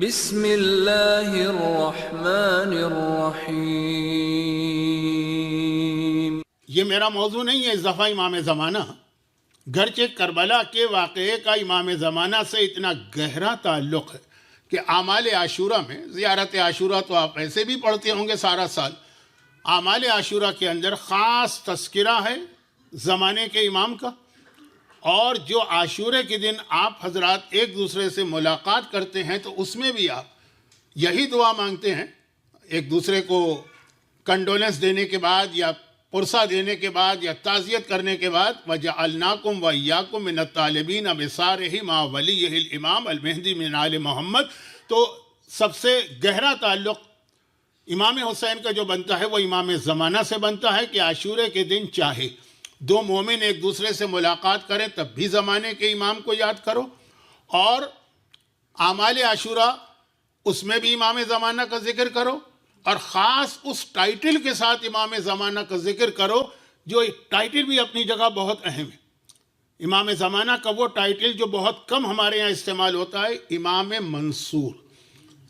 بسم اللہ الرحمن الرحیم۔ یہ میرا موضوع نہیں ہے اس دفعہ امام زمانہ، گرچہ کربلا کے واقعے کا امام زمانہ سے اتنا گہرا تعلق ہے کہ اعمال عاشورہ میں، زیارت عاشورہ تو آپ ایسے بھی پڑھتے ہوں گے سارا سال، اعمال عاشورہ کے اندر خاص تذکرہ ہے زمانے کے امام کا، اور جو عاشورے کے دن آپ حضرات ایک دوسرے سے ملاقات کرتے ہیں تو اس میں بھی آپ یہی دعا مانگتے ہیں، ایک دوسرے کو کنڈولنس دینے کے بعد یا پرسہ دینے کے بعد یا تعزیت کرنے کے بعد وَجَعَلْنَاكُمْ وَإِيَّاكُمْ مِنَ الطَّالِبِينَ بِصَارِهِ مَا وَلِيِّهِ الْإِمَامِ الْمَهْدِي مِنْ آلِ محمد۔ تو سب سے گہرا تعلق امام حسین کا جو بنتا ہے وہ امام زمانہ سے بنتا ہے کہ عاشورے کے دن چاہے دو مومن ایک دوسرے سے ملاقات کریں تب بھی زمانے کے امام کو یاد کرو، اور اعمال عاشورہ اس میں بھی امام زمانہ کا ذکر کرو، اور خاص اس ٹائٹل کے ساتھ امام زمانہ کا ذکر کرو جو ٹائٹل بھی اپنی جگہ بہت اہم ہے۔ امام زمانہ کا وہ ٹائٹل جو بہت کم ہمارے یہاں استعمال ہوتا ہے، امام منصور،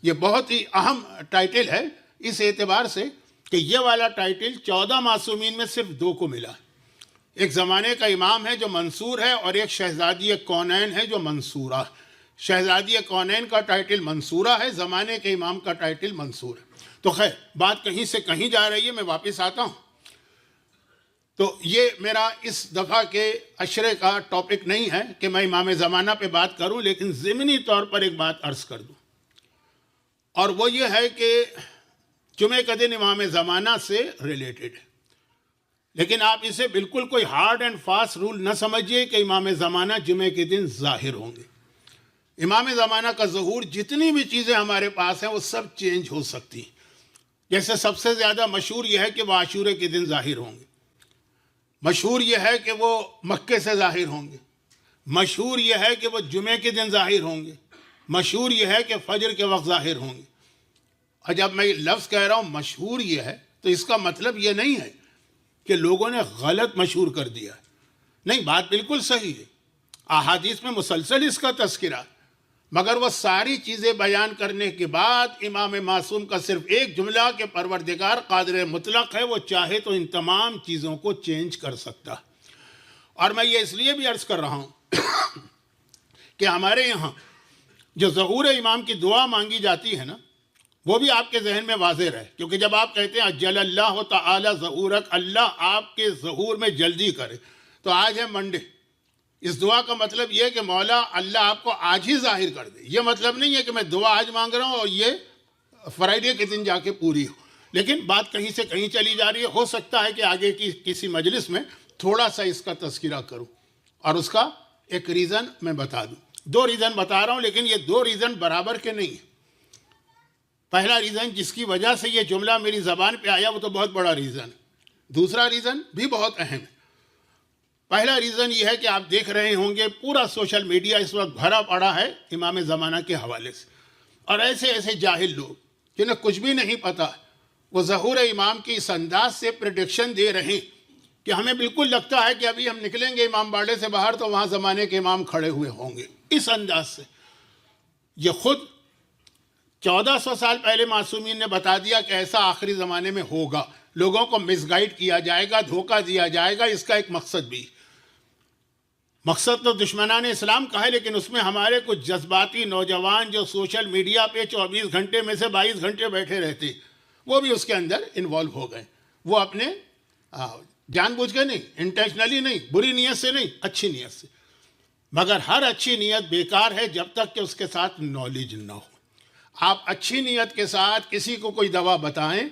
یہ بہت ہی اہم ٹائٹل ہے اس اعتبار سے کہ یہ والا ٹائٹل 14 معصومین میں صرف 2 کو ملا ہے۔ ایک زمانے کا امام ہے جو منصور ہے، اور ایک شہزادی کونین ہے جو منصورہ ہے۔ شہزادی کونین کا ٹائٹل منصورہ ہے، زمانے کے امام کا ٹائٹل منصور ہے۔ تو خیر بات کہیں سے کہیں جا رہی ہے، میں واپس آتا ہوں۔ تو یہ میرا اس دفعہ کے عشرے کا ٹاپک نہیں ہے کہ میں امام زمانہ پہ بات کروں، لیکن ضمنی طور پر ایک بات عرض کر دوں، اور وہ یہ ہے کہ جمعہ کا دن امام زمانہ سے ریلیٹڈ ہے، لیکن آپ اسے بالکل کوئی ہارڈ اینڈ فاسٹ رول نہ سمجھیے کہ امام زمانہ جمعہ کے دن ظاہر ہوں گے۔ امام زمانہ کا ظہور جتنی بھی چیزیں ہمارے پاس ہیں وہ سب چینج ہو سکتی ہیں۔ جیسے سب سے زیادہ مشہور یہ ہے کہ وہ عاشورے کے دن ظاہر ہوں گے، مشہور یہ ہے کہ وہ مکے سے ظاہر ہوں گے، مشہور یہ ہے کہ وہ جمعے کے دن ظاہر ہوں گے، مشہور یہ ہے کہ فجر کے وقت ظاہر ہوں گے۔ اور جب میں لفظ کہہ رہا ہوں مشہور یہ ہے تو اس کا مطلب یہ نہیں ہے کہ لوگوں نے غلط مشہور کر دیا ہے، نہیں، بات بالکل صحیح ہے، احادیث میں مسلسل اس کا تذکرہ ہے، مگر وہ ساری چیزیں بیان کرنے کے بعد امام معصوم کا صرف ایک جملہ کہ پروردگار قادر مطلق ہے، وہ چاہے تو ان تمام چیزوں کو چینج کر سکتا ہے۔ اور میں یہ اس لیے بھی عرض کر رہا ہوں کہ ہمارے یہاں جو ظہور امام کی دعا مانگی جاتی ہے نا، وہ بھی آپ کے ذہن میں واضح رہے، کیونکہ جب آپ کہتے ہیں اجل اللہ تعالی ظہورک، اللہ آپ کے ظہور میں جلدی کرے، تو آج ہے منڈے، اس دعا کا مطلب یہ ہے کہ مولا اللہ آپ کو آج ہی ظاہر کر دے۔ یہ مطلب نہیں ہے کہ میں دعا آج مانگ رہا ہوں اور یہ فرائیڈے کے دن جا کے پوری ہو، لیکن بات کہیں سے کہیں چلی جا رہی ہے۔ ہو سکتا ہے کہ آگے کی کسی مجلس میں تھوڑا سا اس کا تذکرہ کروں، اور اس کا ایک ریزن میں بتا دوں۔ 2 ریزن بتا رہا ہوں، لیکن یہ 2 ریزن برابر کے نہیں ہیں۔ پہلا ریزن جس کی وجہ سے یہ جملہ میری زبان پہ آیا وہ تو بہت بڑا ریزن ہے، دوسرا ریزن بھی بہت اہم ہے۔ پہلا ریزن یہ ہے کہ آپ دیکھ رہے ہوں گے پورا سوشل میڈیا اس وقت بھرا پڑا ہے امام زمانہ کے حوالے سے، اور ایسے ایسے جاہل لوگ جنہیں کچھ بھی نہیں پتا وہ ظہور امام کی اس انداز سے پریڈکشن دے رہے ہیں کہ ہمیں بالکل لگتا ہے کہ ابھی ہم نکلیں گے امام باڑے سے باہر تو وہاں زمانے کے امام کھڑے ہوئے ہوں گے۔ اس انداز سے یہ خود 1400 سال پہلے معصومین نے بتا دیا کہ ایسا آخری زمانے میں ہوگا، لوگوں کو مس گائیڈ کیا جائے گا، دھوکہ دیا جائے گا۔ اس کا ایک مقصد بھی، مقصد تو دشمنان اسلام کا ہے، لیکن اس میں ہمارے کچھ جذباتی نوجوان جو سوشل میڈیا پہ 24 گھنٹے میں سے 22 گھنٹے بیٹھے رہتے، وہ بھی اس کے اندر انوالو ہو گئے۔ وہ اپنے جان بوجھ کے نہیں، انٹینشنلی نہیں، بری نیت سے نہیں، اچھی نیت سے، مگر ہر اچھی نیت بیکار ہے جب تک کہ اس کے ساتھ نالج نہ ہو۔ آپ اچھی نیت کے ساتھ کسی کو کوئی دوا بتائیں،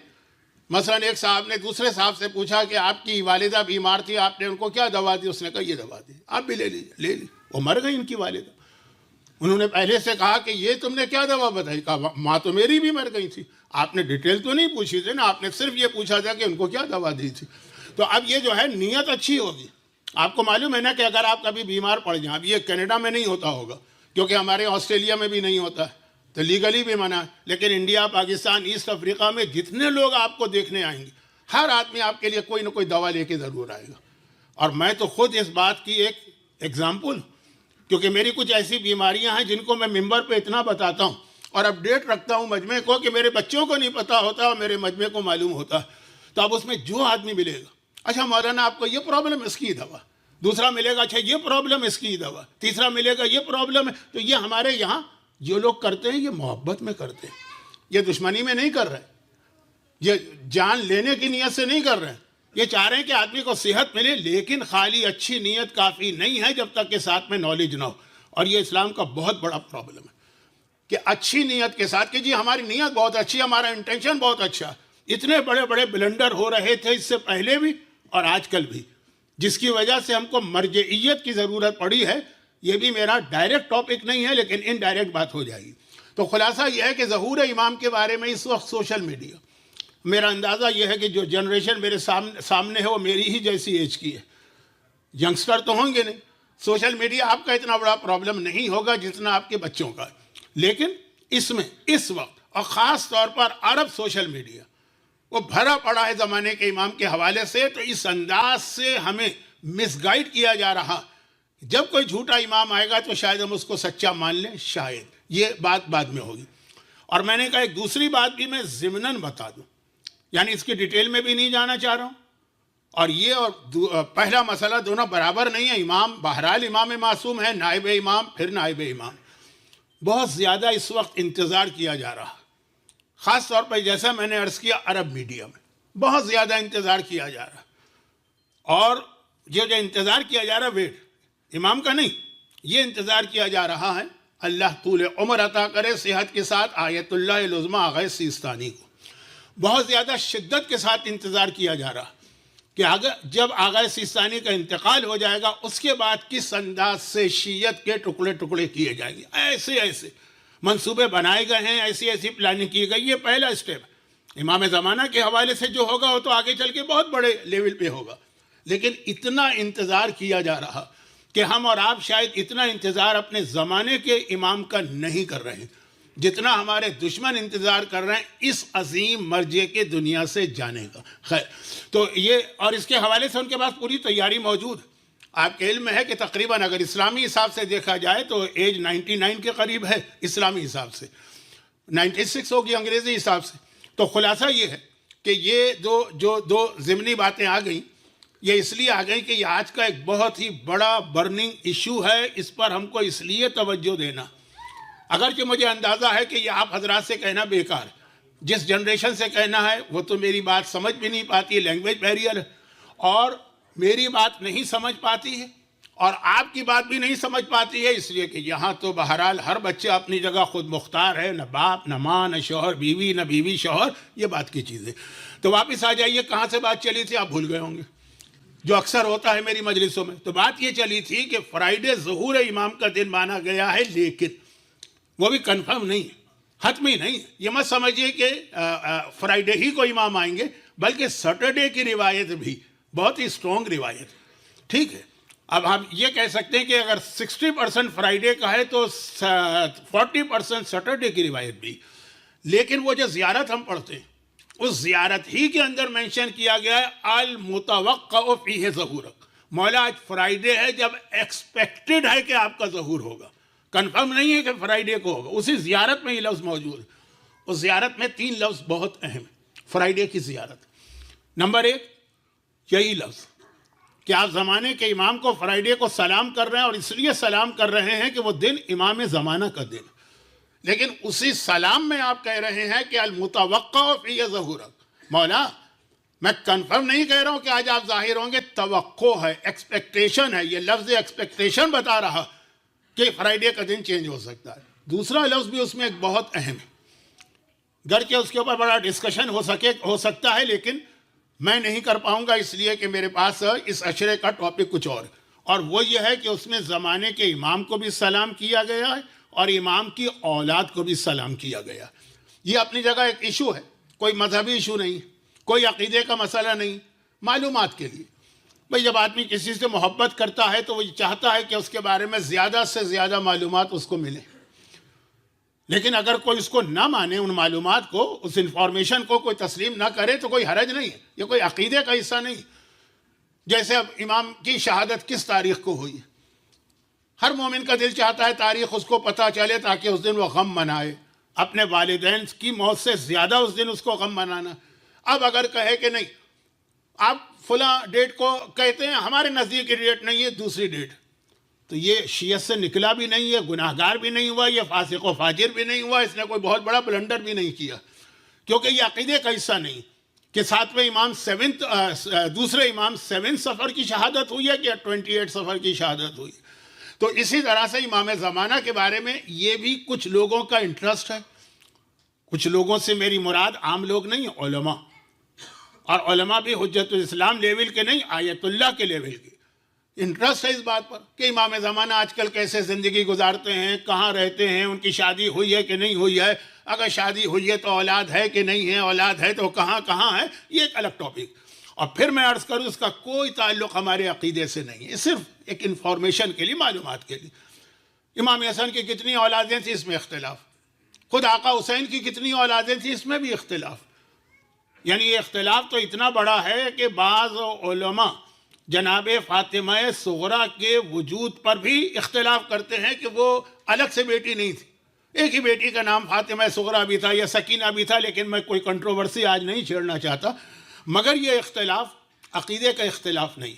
مثلا ایک صاحب نے دوسرے صاحب سے پوچھا کہ آپ کی والدہ بیمار تھی، آپ نے ان کو کیا دوا دی؟ اس نے کہا یہ دوا دی، آپ بھی لے لیجیے۔ لے لی، وہ مر گئی ان کی والدہ۔ انہوں نے پہلے سے کہا کہ یہ تم نے کیا دوا بتائی؟ کہا ماں تو میری بھی مر گئی تھی۔ آپ نے ڈیٹیل تو نہیں پوچھی تھی نا، آپ نے صرف یہ پوچھا تھا کہ ان کو کیا دوا دی تھی۔ تو اب یہ جو ہے نیت اچھی ہوگی۔ آپ کو معلوم ہے نا کہ اگر آپ کبھی بیمار پڑ جائیں، اب یہ کینیڈا میں نہیں ہوتا ہوگا کیونکہ ہمارے آسٹریلیا میں بھی نہیں ہوتا ہے تو لیگلی بھی منع ہے، لیکن انڈیا، پاکستان، ایسٹ افریقہ میں جتنے لوگ آپ کو دیکھنے آئیں گے، ہر آدمی آپ کے لیے کوئی نہ کوئی دوا لے کے ضرور آئے گا۔ اور میں تو خود اس بات کی ایک ایگزامپل، کیونکہ میری کچھ ایسی بیماریاں ہیں جن کو میں ممبر پہ اتنا بتاتا ہوں اور اپڈیٹ رکھتا ہوں مجمع کو کہ میرے بچوں کو نہیں پتہ ہوتا اور میرے مجمع کو معلوم ہوتا ہے، تو اب اس میں جو آدمی ملے گا، اچھا مولانا آپ کو یہ پرابلم، اس کی دوا، دوسرا ملے گا اچھا یہ پرابلم، اس کی دوا، تیسرا ملے گا یہ پرابلم ہے. تو یہ ہمارے یہاں جو لوگ کرتے ہیں یہ محبت میں کرتے ہیں، یہ دشمنی میں نہیں کر رہے، یہ جان لینے کی نیت سے نہیں کر رہے ہیں. یہ چاہ رہے ہیں کہ آدمی کو صحت ملے، لیکن خالی اچھی نیت کافی نہیں ہے جب تک کہ ساتھ میں نالج نہ ہو. اور یہ اسلام کا بہت بڑا پرابلم ہے کہ اچھی نیت کے ساتھ کہ جی ہماری نیت بہت اچھی ہے، ہمارا انٹینشن بہت اچھا ہے. اتنے بڑے بڑے بلنڈر ہو رہے تھے اس سے پہلے بھی اور آج کل بھی، جس کی وجہ سے ہم کو مرجعیت کی ضرورت پڑی ہے. یہ بھی میرا ڈائریکٹ ٹاپک نہیں ہے لیکن انڈائریکٹ بات ہو جائے گی. تو خلاصہ یہ ہے کہ ظہور امام کے بارے میں اس وقت سوشل میڈیا، میرا اندازہ یہ ہے کہ جو جنریشن میرے سامنے ہے وہ میری ہی جیسی ایج کی ہے، ینگسٹر تو ہوں گے نہیں. سوشل میڈیا آپ کا اتنا بڑا پرابلم نہیں ہوگا جتنا آپ کے بچوں کا، لیکن اس میں اس وقت اور خاص طور پر عرب سوشل میڈیا وہ بھرا پڑا ہے زمانے کے امام کے حوالے سے. تو اس انداز سے ہمیں مس گائیڈ کیا جا رہا، جب کوئی جھوٹا امام آئے گا تو شاید ہم اس کو سچا مان لیں، شاید یہ بات بعد میں ہوگی. اور میں نے کہا ایک دوسری بات بھی میں ضمناً بتا دوں، یعنی اس کی ڈیٹیل میں بھی نہیں جانا چاہ رہا ہوں. اور یہ اور پہلا مسئلہ دونوں برابر نہیں ہے. امام بہرحال امام معصوم ہے، نائب امام پھر نائب امام. بہت زیادہ اس وقت انتظار کیا جا رہا، خاص طور پر جیسا میں نے عرض کیا عرب میڈیا میں بہت زیادہ انتظار کیا جا رہا. اور جو انتظار کیا جا رہا ویٹ امام کا نہیں، یہ انتظار کیا جا رہا ہے اللہ طول عمر عطا کرے صحت کے ساتھ آیت اللہ العظمیٰ آغا سیستانی کو. بہت زیادہ شدت کے ساتھ انتظار کیا جا رہا کہ جب آغا سیستانی کا انتقال ہو جائے گا اس کے بعد کس انداز سے شیعت کے ٹکڑے ٹکڑے کیے جائیں گے. ایسے ایسے منصوبے بنائے گئے ہیں، ایسی ایسی پلاننگ کی گئی. یہ پہلا اسٹیپ ہے. امام زمانہ کے حوالے سے جو ہوگا وہ تو آگے چل کے بہت بڑے لیول پہ ہوگا، لیکن اتنا انتظار کیا جا رہا کہ ہم اور آپ شاید اتنا انتظار اپنے زمانے کے امام کا نہیں کر رہے ہیں جتنا ہمارے دشمن انتظار کر رہے ہیں اس عظیم مرجع کے دنیا سے جانے کا. خیر، تو یہ اور اس کے حوالے سے ان کے پاس پوری تیاری موجود ہے. آپ کے علم میں ہے کہ تقریباً اگر اسلامی حساب سے دیکھا جائے تو ایج 99 کے قریب ہے، اسلامی حساب سے 96 ہوگی انگریزی حساب سے. تو خلاصہ یہ ہے کہ یہ دو ضمنی باتیں آ گئیں. یہ اس لیے آ گئی کہ یہ آج کا ایک بہت ہی بڑا برننگ ایشو ہے، اس پر ہم کو اس لیے توجہ دینا. اگرچہ مجھے اندازہ ہے کہ یہ آپ حضرات سے کہنا بیکار ہے، جس جنریشن سے کہنا ہے وہ تو میری بات سمجھ بھی نہیں پاتی ہے، لینگویج بیریئر ہے، اور میری بات نہیں سمجھ پاتی ہے اور آپ کی بات بھی نہیں سمجھ پاتی ہے، اس لیے کہ یہاں تو بہرحال ہر بچہ اپنی جگہ خود مختار ہے، نہ باپ نہ ماں نہ شوہر بیوی نہ بیوی شوہر، یہ بات کی چیزیں. تو واپس آ جائیے، کہاں سے بات چلی تھی آپ بھول گئے ہوں گے، جو اکثر ہوتا ہے میری مجلسوں میں. تو بات یہ چلی تھی کہ فرائیڈے ظہور امام کا دن مانا گیا ہے، لیکن وہ بھی کنفرم نہیں، حتمی نہیں. یہ مت سمجھیے کہ فرائیڈے ہی کو امام آئیں گے، بلکہ سیٹرڈے کی روایت بھی بہت ہی اسٹرانگ روایت. ٹھیک ہے، اب ہم یہ کہہ سکتے ہیں کہ اگر 60% فرائیڈے کا ہے تو 40% سیٹرڈے کی روایت بھی. لیکن وہ جو زیارت ہم پڑھتے ہیں اس زیارت ہی کے اندر مینشن کیا گیا ہے المتوقع فیہ ظہورک. مولا آج فرائیڈے ہے جب ایکسپیکٹڈ ہے کہ آپ کا ظہور ہوگا، کنفرم نہیں ہے کہ فرائیڈے کو ہوگا. اسی زیارت میں یہ لفظ موجود ہے. اس زیارت میں 3 لفظ بہت اہم ہیں فرائیڈے کی زیارت. نمبر 1 یہی لفظ کہ آپ زمانے کے امام کو فرائیڈے کو سلام کر رہے ہیں، اور اس لیے سلام کر رہے ہیں کہ وہ دن امام زمانہ کا دن. لیکن اسی سلام میں آپ کہہ رہے ہیں کہ المتوقع فی ظہورک. مولا میں کنفرم نہیں کہہ رہا ہوں کہ آج آپ ظاہر ہوں گے، توقع ہے، ایکسپیکٹیشن ہے. یہ لفظ ایکسپیکٹیشن بتا رہا کہ فرائیڈے کا دن چینج ہو سکتا ہے. دوسرا لفظ بھی اس میں ایک بہت اہم ہے، گرچہ اس کے اوپر بڑا ڈسکشن ہو سکتا ہے، لیکن میں نہیں کر پاؤں گا اس لیے کہ میرے پاس اس اشرے کا ٹاپک کچھ اور وہ یہ ہے کہ اس میں زمانے کے امام کو بھی سلام کیا گیا ہے اور امام کی اولاد کو بھی سلام کیا گیا. یہ اپنی جگہ ایک ایشو ہے، کوئی مذہبی ایشو نہیں، کوئی عقیدے کا مسئلہ نہیں، معلومات کے لیے. بھئی جب آدمی کسی سے محبت کرتا ہے تو وہ چاہتا ہے کہ اس کے بارے میں زیادہ سے زیادہ معلومات اس کو ملے. لیکن اگر کوئی اس کو نہ مانے، ان معلومات کو، اس انفارمیشن کو کوئی تسلیم نہ کرے تو کوئی حرج نہیں ہے. یہ کوئی عقیدے کا حصہ نہیں. جیسے اب امام کی شہادت کس تاریخ کو ہوئی، ہر مومن کا دل چاہتا ہے تاریخ اس کو پتہ چلے تاکہ اس دن وہ غم منائے، اپنے والدین کی موت سے زیادہ اس دن اس کو غم منانا. اب اگر کہے کہ نہیں آپ فلاں ڈیٹ کو کہتے ہیں، ہمارے نزدیک کی ڈیٹ نہیں ہے، دوسری ڈیٹ، تو یہ شیعت سے نکلا بھی نہیں ہے، گناہ گار بھی نہیں ہوا، یہ فاسق و فاجر بھی نہیں ہوا، اس نے کوئی بہت بڑا بلنڈر بھی نہیں کیا، کیونکہ یہ عقیدے کا حصہ نہیں کہ ساتویں امام دوسرے امام 7 سفر کی شہادت ہوئی ہے کہ 28 سفر کی شہادت ہوئی. تو اسی طرح سے امام زمانہ کے بارے میں یہ بھی کچھ لوگوں کا انٹرسٹ ہے. کچھ لوگوں سے میری مراد عام لوگ نہیں، علماء، اور علماء بھی حجت الاسلام لیول کے نہیں، آیت اللہ کے لیول کے. انٹرسٹ ہے اس بات پر کہ امام زمانہ آج کل کیسے زندگی گزارتے ہیں، کہاں رہتے ہیں، ان کی شادی ہوئی ہے کہ نہیں ہوئی ہے، اگر شادی ہوئی ہے تو اولاد ہے کہ نہیں ہے، اولاد ہے تو کہاں کہاں ہے، یہ ایک الگ ٹاپک. اور پھر میں عرض کروں اس کا کوئی تعلق ہمارے عقیدے سے نہیں ہے، صرف ایک انفارمیشن کے لیے، معلومات کے لیے. امام حسن کی کتنی اولادیں تھیں اس میں اختلاف، خود آقا حسین کی کتنی اولادیں تھیں اس میں بھی اختلاف. یعنی یہ اختلاف تو اتنا بڑا ہے کہ بعض علماء جناب فاطمہ صغریٰ کے وجود پر بھی اختلاف کرتے ہیں کہ وہ الگ سے بیٹی نہیں تھی. ایک ہی بیٹی کا نام فاطمہ صغریٰ بھی تھا یا سکینہ بھی تھا، لیکن میں کوئی کنٹروورسی آج نہیں چھیڑنا چاہتا. مگر یہ اختلاف عقیدے کا اختلاف نہیں.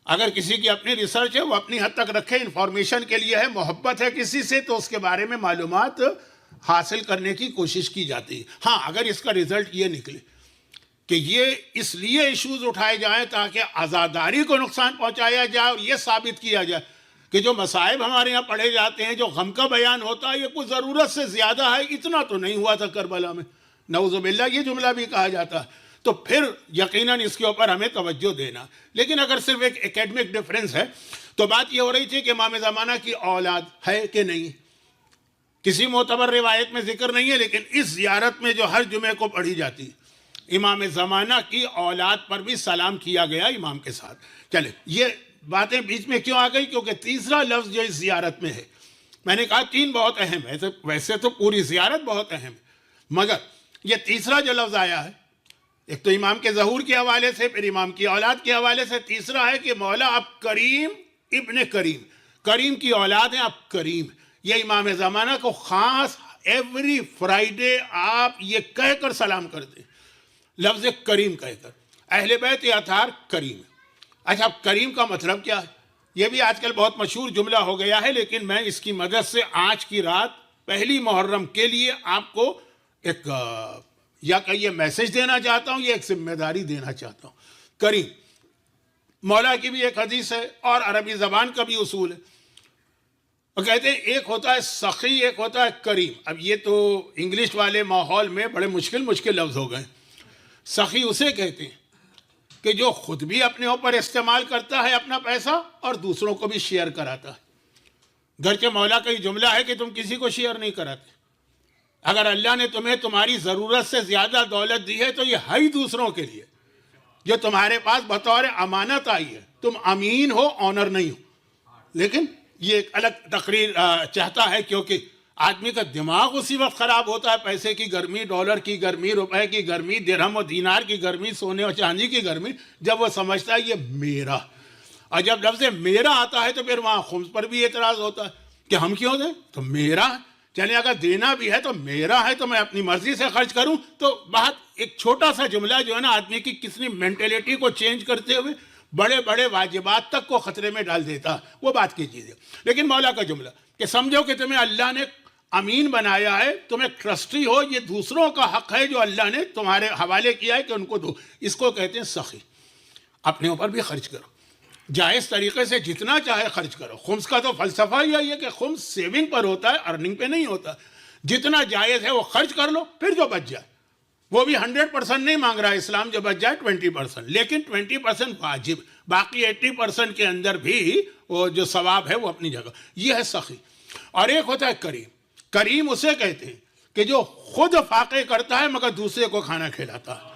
اگر کسی کی اپنی ریسرچ ہے وہ اپنی حد تک رکھے، انفارمیشن کے لیے ہے، محبت ہے کسی سے تو اس کے بارے میں معلومات حاصل کرنے کی کوشش کی جاتی ہے. ہاں اگر اس کا رزلٹ یہ نکلے کہ یہ اس لیے ایشوز اٹھائے جائیں تاکہ عزاداری کو نقصان پہنچایا جائے اور یہ ثابت کیا جائے کہ جو مصائب ہمارے یہاں پڑھے جاتے ہیں، جو غم کا بیان ہوتا ہے، یہ کوئی ضرورت سے زیادہ ہے، اتنا تو نہیں ہوا تھا کربلا میں، نعوذ باللہ یہ جملہ بھی کہا جاتا ہے، تو پھر یقیناً اس کے اوپر ہمیں توجہ دینا. لیکن اگر صرف ایک ایکیڈمک ڈیفرنس ہے تو بات یہ ہو رہی تھی کہ امام زمانہ کی اولاد ہے کہ نہیں. کسی معتبر روایت میں ذکر نہیں ہے، لیکن اس زیارت میں جو ہر جمعے کو پڑھی جاتی امام زمانہ کی اولاد پر بھی سلام کیا گیا امام کے ساتھ. چلے یہ باتیں بیچ میں کیوں آ گئی؟ کیونکہ تیسرا لفظ جو اس زیارت میں ہے، میں نے کہا 3 بہت اہم ہے، ویسے تو پوری زیارت بہت اہم ہے، مگر یہ تیسرا جو لفظ آیا ہے، ایک تو امام کے ظہور کے حوالے سے، پھر امام کی اولاد کے حوالے سے، تیسرا ہے کہ مولا آپ کریم ابن کریم، کریم کی اولاد ہیں آپ کریم. یہ امام زمانہ کو خاص ایوری فرائیڈے آپ یہ کہہ کر سلام کرتے ہیں، لفظ کریم کہہ کر، اہل بیت اطہار کریم. اچھا کریم کا مطلب کیا ہے؟ یہ بھی آج کل بہت مشہور جملہ ہو گیا ہے، لیکن میں اس کی مدد سے آج کی رات پہلی محرم کے لیے آپ کو ایک یا کہیے میسج دینا چاہتا ہوں، یہ ایک ذمہ داری دینا چاہتا ہوں. کریم مولا کی بھی ایک حدیث ہے اور عربی زبان کا بھی اصول ہے. وہ کہتے ہیں ایک ہوتا ہے سخی، ایک ہوتا ہے کریم. اب یہ تو انگلش والے ماحول میں بڑے مشکل لفظ ہو گئے. سخی اسے کہتے ہیں کہ جو خود بھی اپنے اوپر استعمال کرتا ہے اپنا پیسہ اور دوسروں کو بھی شیئر کراتا ہے. گرچہ مولا کا یہ جملہ ہے کہ تم کسی کو شیئر نہیں کراتے. اگر اللہ نے تمہیں تمہاری ضرورت سے زیادہ دولت دی ہے تو یہ ہے ہی دوسروں کے لیے، جو تمہارے پاس بطور امانت آئی ہے. تم امین ہو، آنر نہیں ہو. لیکن یہ ایک الگ تقریر چاہتا ہے، کیونکہ آدمی کا دماغ اسی وقت خراب ہوتا ہے، پیسے کی گرمی، ڈالر کی گرمی، روپے کی گرمی، درہم و دینار کی گرمی، سونے اور چاندی کی گرمی، جب وہ سمجھتا ہے یہ میرا. اور جب لفظ میرا آتا ہے تو پھر وہاں خمس پر بھی اعتراض ہوتا ہے کہ ہم کیوں دیں، تو میرا چلے، اگر دینا بھی ہے تو میرا ہے تو میں اپنی مرضی سے خرچ کروں. تو بہت ایک چھوٹا سا جملہ جو ہے نا آدمی کی کتنی مینٹیلیٹی کو چینج کرتے ہوئے بڑے بڑے واجبات تک کو خطرے میں ڈال دیتا، وہ بات کی چیز ہے. لیکن مولا کا جملہ کہ سمجھو کہ تمہیں اللہ نے امین بنایا ہے، تم ایک ٹرسٹی ہو، یہ دوسروں کا حق ہے جو اللہ نے تمہارے حوالے کیا ہے کہ ان کو دو. اس کو کہتے ہیں سخی. اپنے اوپر بھی خرچ کرو، جائز طریقے سے جتنا چاہے خرچ کرو. خمس کا تو فلسفہ ہی ہے کہ خمس سیونگ پر ہوتا ہے، ارننگ پہ نہیں ہوتا. جتنا جائز ہے وہ خرچ کر لو، پھر جو بچ جائے وہ بھی 100% نہیں مانگ رہا ہے اسلام، جو بچ جائے 20%، لیکن 20% واجب، باقی 80% کے اندر بھی وہ جو ثواب ہے وہ اپنی جگہ. یہ ہے سخی. اور ایک ہوتا ہے کریم. کریم اسے کہتے ہیں کہ جو خود فاقے کرتا ہے مگر دوسرے کو کھانا کھلاتا ہے.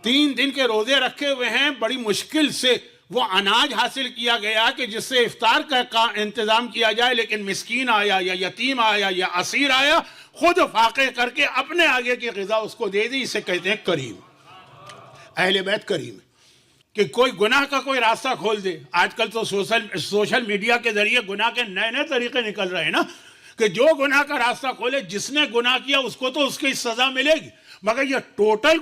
3 دن کے روزے رکھے ہوئے ہیں، بڑی مشکل سے وہ اناج حاصل کیا گیا کہ جس سے افطار کا انتظام کیا جائے، لیکن مسکین آیا یا یتیم آیا یا اسیر آیا، خود فاقے کر کے اپنے آگے کی غذا اس کو دے دی. اسے کہتے ہیں کریم. اہل بیت کریم کہ کوئی گناہ کا کوئی راستہ کھول دے. آج کل تو سوشل میڈیا کے ذریعے گناہ کے نئے طریقے نکل رہے ہیں نا، کہ جو گناہ کا راستہ کھولے، جس نے گناہ کیا اس کو تو اس کی سزا ملے گی، مگر یہ ٹوٹل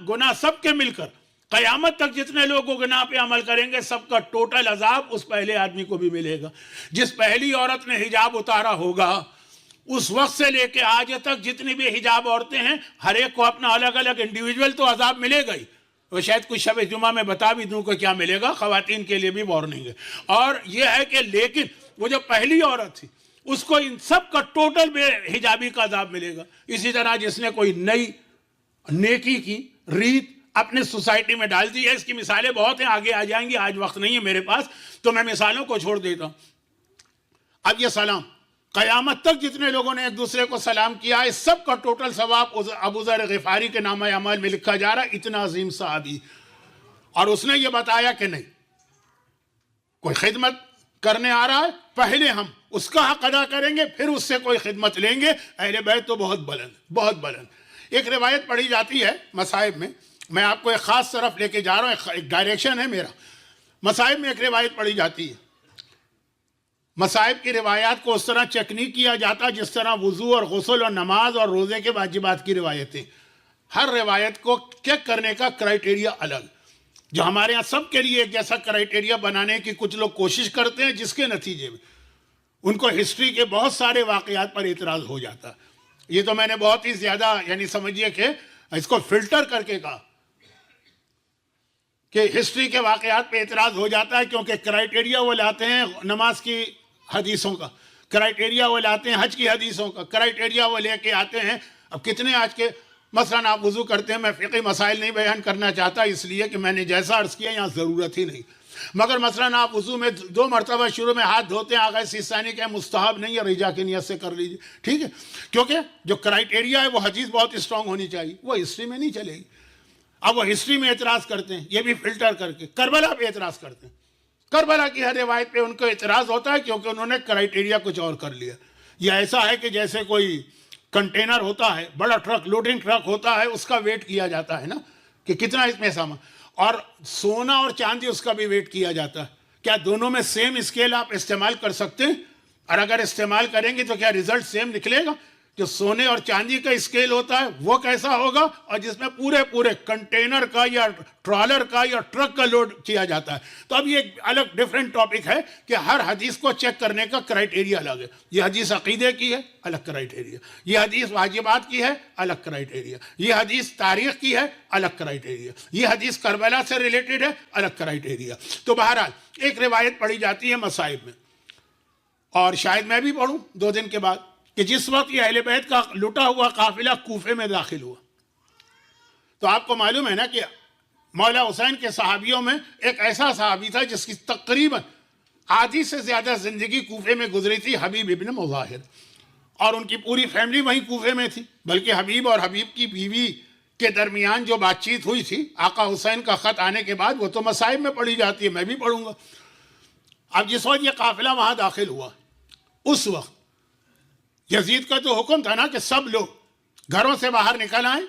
گناہ سب کے مل کر قیامت تک جتنے لوگ گناہ پہ عمل کریں گے سب کا ٹوٹل عذاب اس پہلے آدمی کو بھی ملے گا۔ جس پہلی عورت نے حجاب اتارا ہوگا اس وقت سے لے کے آج تک جتنی بھی حجاب عورتیں ہیں ہر ایک کو اپنا الگ الگ انڈیویجول تو عذاب ملے گا ہی، وہ شاید کچھ شب جمعہ میں بتا بھی دوں کہ کیا ملے گا، خواتین کے لیے بھی وارننگ ہے۔ اور یہ ہے کہ لیکن وہ جو پہلی عورت تھی اس کو ان سب کا ٹوٹل بے حجابی کا عذاب ملے گا۔ اسی طرح جس نے کوئی نئی نیکی کی ریت اپنے سوسائٹی میں ڈال دی ہے، اس کی مثالیں بہت ہیں، آگے آ جائیں گی، آج وقت نہیں ہے میرے پاس تو میں مثالوں کو چھوڑ دیتا ہوں۔ اب یہ سلام قیامت تک جتنے لوگوں نے ایک دوسرے کو سلام کیا ہے سب کا ٹوٹل ثواب ابو ذر غفاری کے نامہ اعمال میں لکھا جا رہا ہے۔ اتنا عظیم صحابی، اور اس نے یہ بتایا کہ نہیں، کوئی خدمت کرنے آ رہا ہے پہلے ہم اس کا حق ادا کریں گے پھر اس سے کوئی خدمت لیں گے۔ اہل بیت تو بہت بلند۔ ایک روایت پڑھی جاتی ہے مصائب میں آپ کو ایک خاص طرف لے کے جا رہا ہوں، ایک ڈائریکشن ہے میرا۔ مصائب میں ایک روایت پڑھی جاتی ہے، مصائب کی روایات کو اس طرح چیک نہیں کیا جاتا جس طرح وضو اور غسل اور نماز اور روزے کے واجبات کی روایتیں۔ ہر روایت کو چیک کرنے کا کرائٹیریا الگ، جو ہمارے ہاں سب کے لیے ایک جیسا کرائٹیریا بنانے کی کچھ لوگ کوشش کرتے ہیں، جس کے نتیجے میں ان کو ہسٹری کے بہت سارے واقعات پر اعتراض ہو جاتا۔ یہ تو میں نے بہت ہی زیادہ یعنی سمجھیے کہ اس کو فلٹر کر کے کہا کہ ہسٹری کے واقعات پہ اعتراض ہو جاتا ہے، کیونکہ کرائٹیریا وہ لاتے ہیں نماز کی حدیثوں کا، کرائٹیریا وہ لاتے ہیں حج کی حدیثوں کا، کرائٹیریا وہ لے کے آتے ہیں۔ اب کتنے آج کے مثلاً آپ وضو کرتے ہیں، میں فقہی مسائل نہیں بیان کرنا چاہتا اس لیے کہ میں نے جیسا عرض کیا یہاں ضرورت ہی نہیں، مگر مثلاً آپ وضو میں 2 مرتبہ شروع میں ہاتھ دھوتے ہیں، آغاز ثانی کہ مستحب نہیں ہے، رجا کی نیت سے کر لیجئے، ٹھیک ہے، کیونکہ جو کرائٹیریا ہے وہ حدیث بہت اسٹرانگ ہونی چاہیے، وہ ہسٹری میں نہیں چلے گی۔ اب وہ ہسٹری میں اعتراض کرتے ہیں، یہ بھی فلٹر کر کے کربلا پہ اعتراض کرتے ہیں۔ کربلا کی ہر روایت پہ ان کو اعتراض ہوتا ہے کیونکہ انہوں نے کرائٹیریا کچھ اور کر لیا۔ یہ ایسا ہے کہ جیسے کوئی کنٹینر ہوتا ہے، بڑا ٹرک، لوڈنگ ٹرک ہوتا ہے، اس کا ویٹ کیا جاتا ہے نا کہ کتنا اس میں سامان، اور سونا اور چاندی اس کا بھی ویٹ کیا جاتا ہے۔ کیا دونوں میں سیم اسکیل آپ استعمال کر سکتے ہیں؟ اور اگر استعمال کریں گے تو کیا ریزلٹ سیم نکلے گا؟ جو سونے اور چاندی کا اسکیل ہوتا ہے وہ کیسا ہوگا، اور جس میں پورے کنٹینر کا یا ٹرالر کا یا ٹرک کا لوڈ کیا جاتا ہے۔ تو اب یہ ایک الگ ڈیفرنٹ ٹاپک ہے کہ ہر حدیث کو چیک کرنے کا کرائٹیریا الگ ہے۔ یہ حدیث عقیدے کی ہے، الگ کرائٹیریا، یہ حدیث واجبات کی ہے، الگ کرائٹیریا، یہ حدیث تاریخ کی ہے، الگ کرائٹیریا، یہ حدیث کربلا سے ریلیٹڈ ہے، الگ کرائٹیریا۔ تو بہرحال ایک روایت پڑھی جاتی ہے مصائب میں، اور شاید میں بھی پڑھوں 2 دن کے بعد، کہ جس وقت یہ اہل بیت کا لٹا ہوا قافلہ کوفے میں داخل ہوا، تو آپ کو معلوم ہے نا کہ مولا حسین کے صحابیوں میں ایک ایسا صحابی تھا جس کی تقریباً آدھی سے زیادہ زندگی کوفے میں گزری تھی، حبیب ابن مظاہر، اور ان کی پوری فیملی وہیں کوفے میں تھی۔ بلکہ حبیب اور حبیب کی بیوی کے درمیان جو بات چیت ہوئی تھی آقا حسین کا خط آنے کے بعد، وہ تو مصائب میں پڑھی جاتی ہے، میں بھی پڑھوں گا۔ اب جس وقت یہ قافلہ وہاں داخل ہوا، اس وقت یزید کا تو حکم تھا نا کہ سب لوگ گھروں سے باہر نکل آئیں،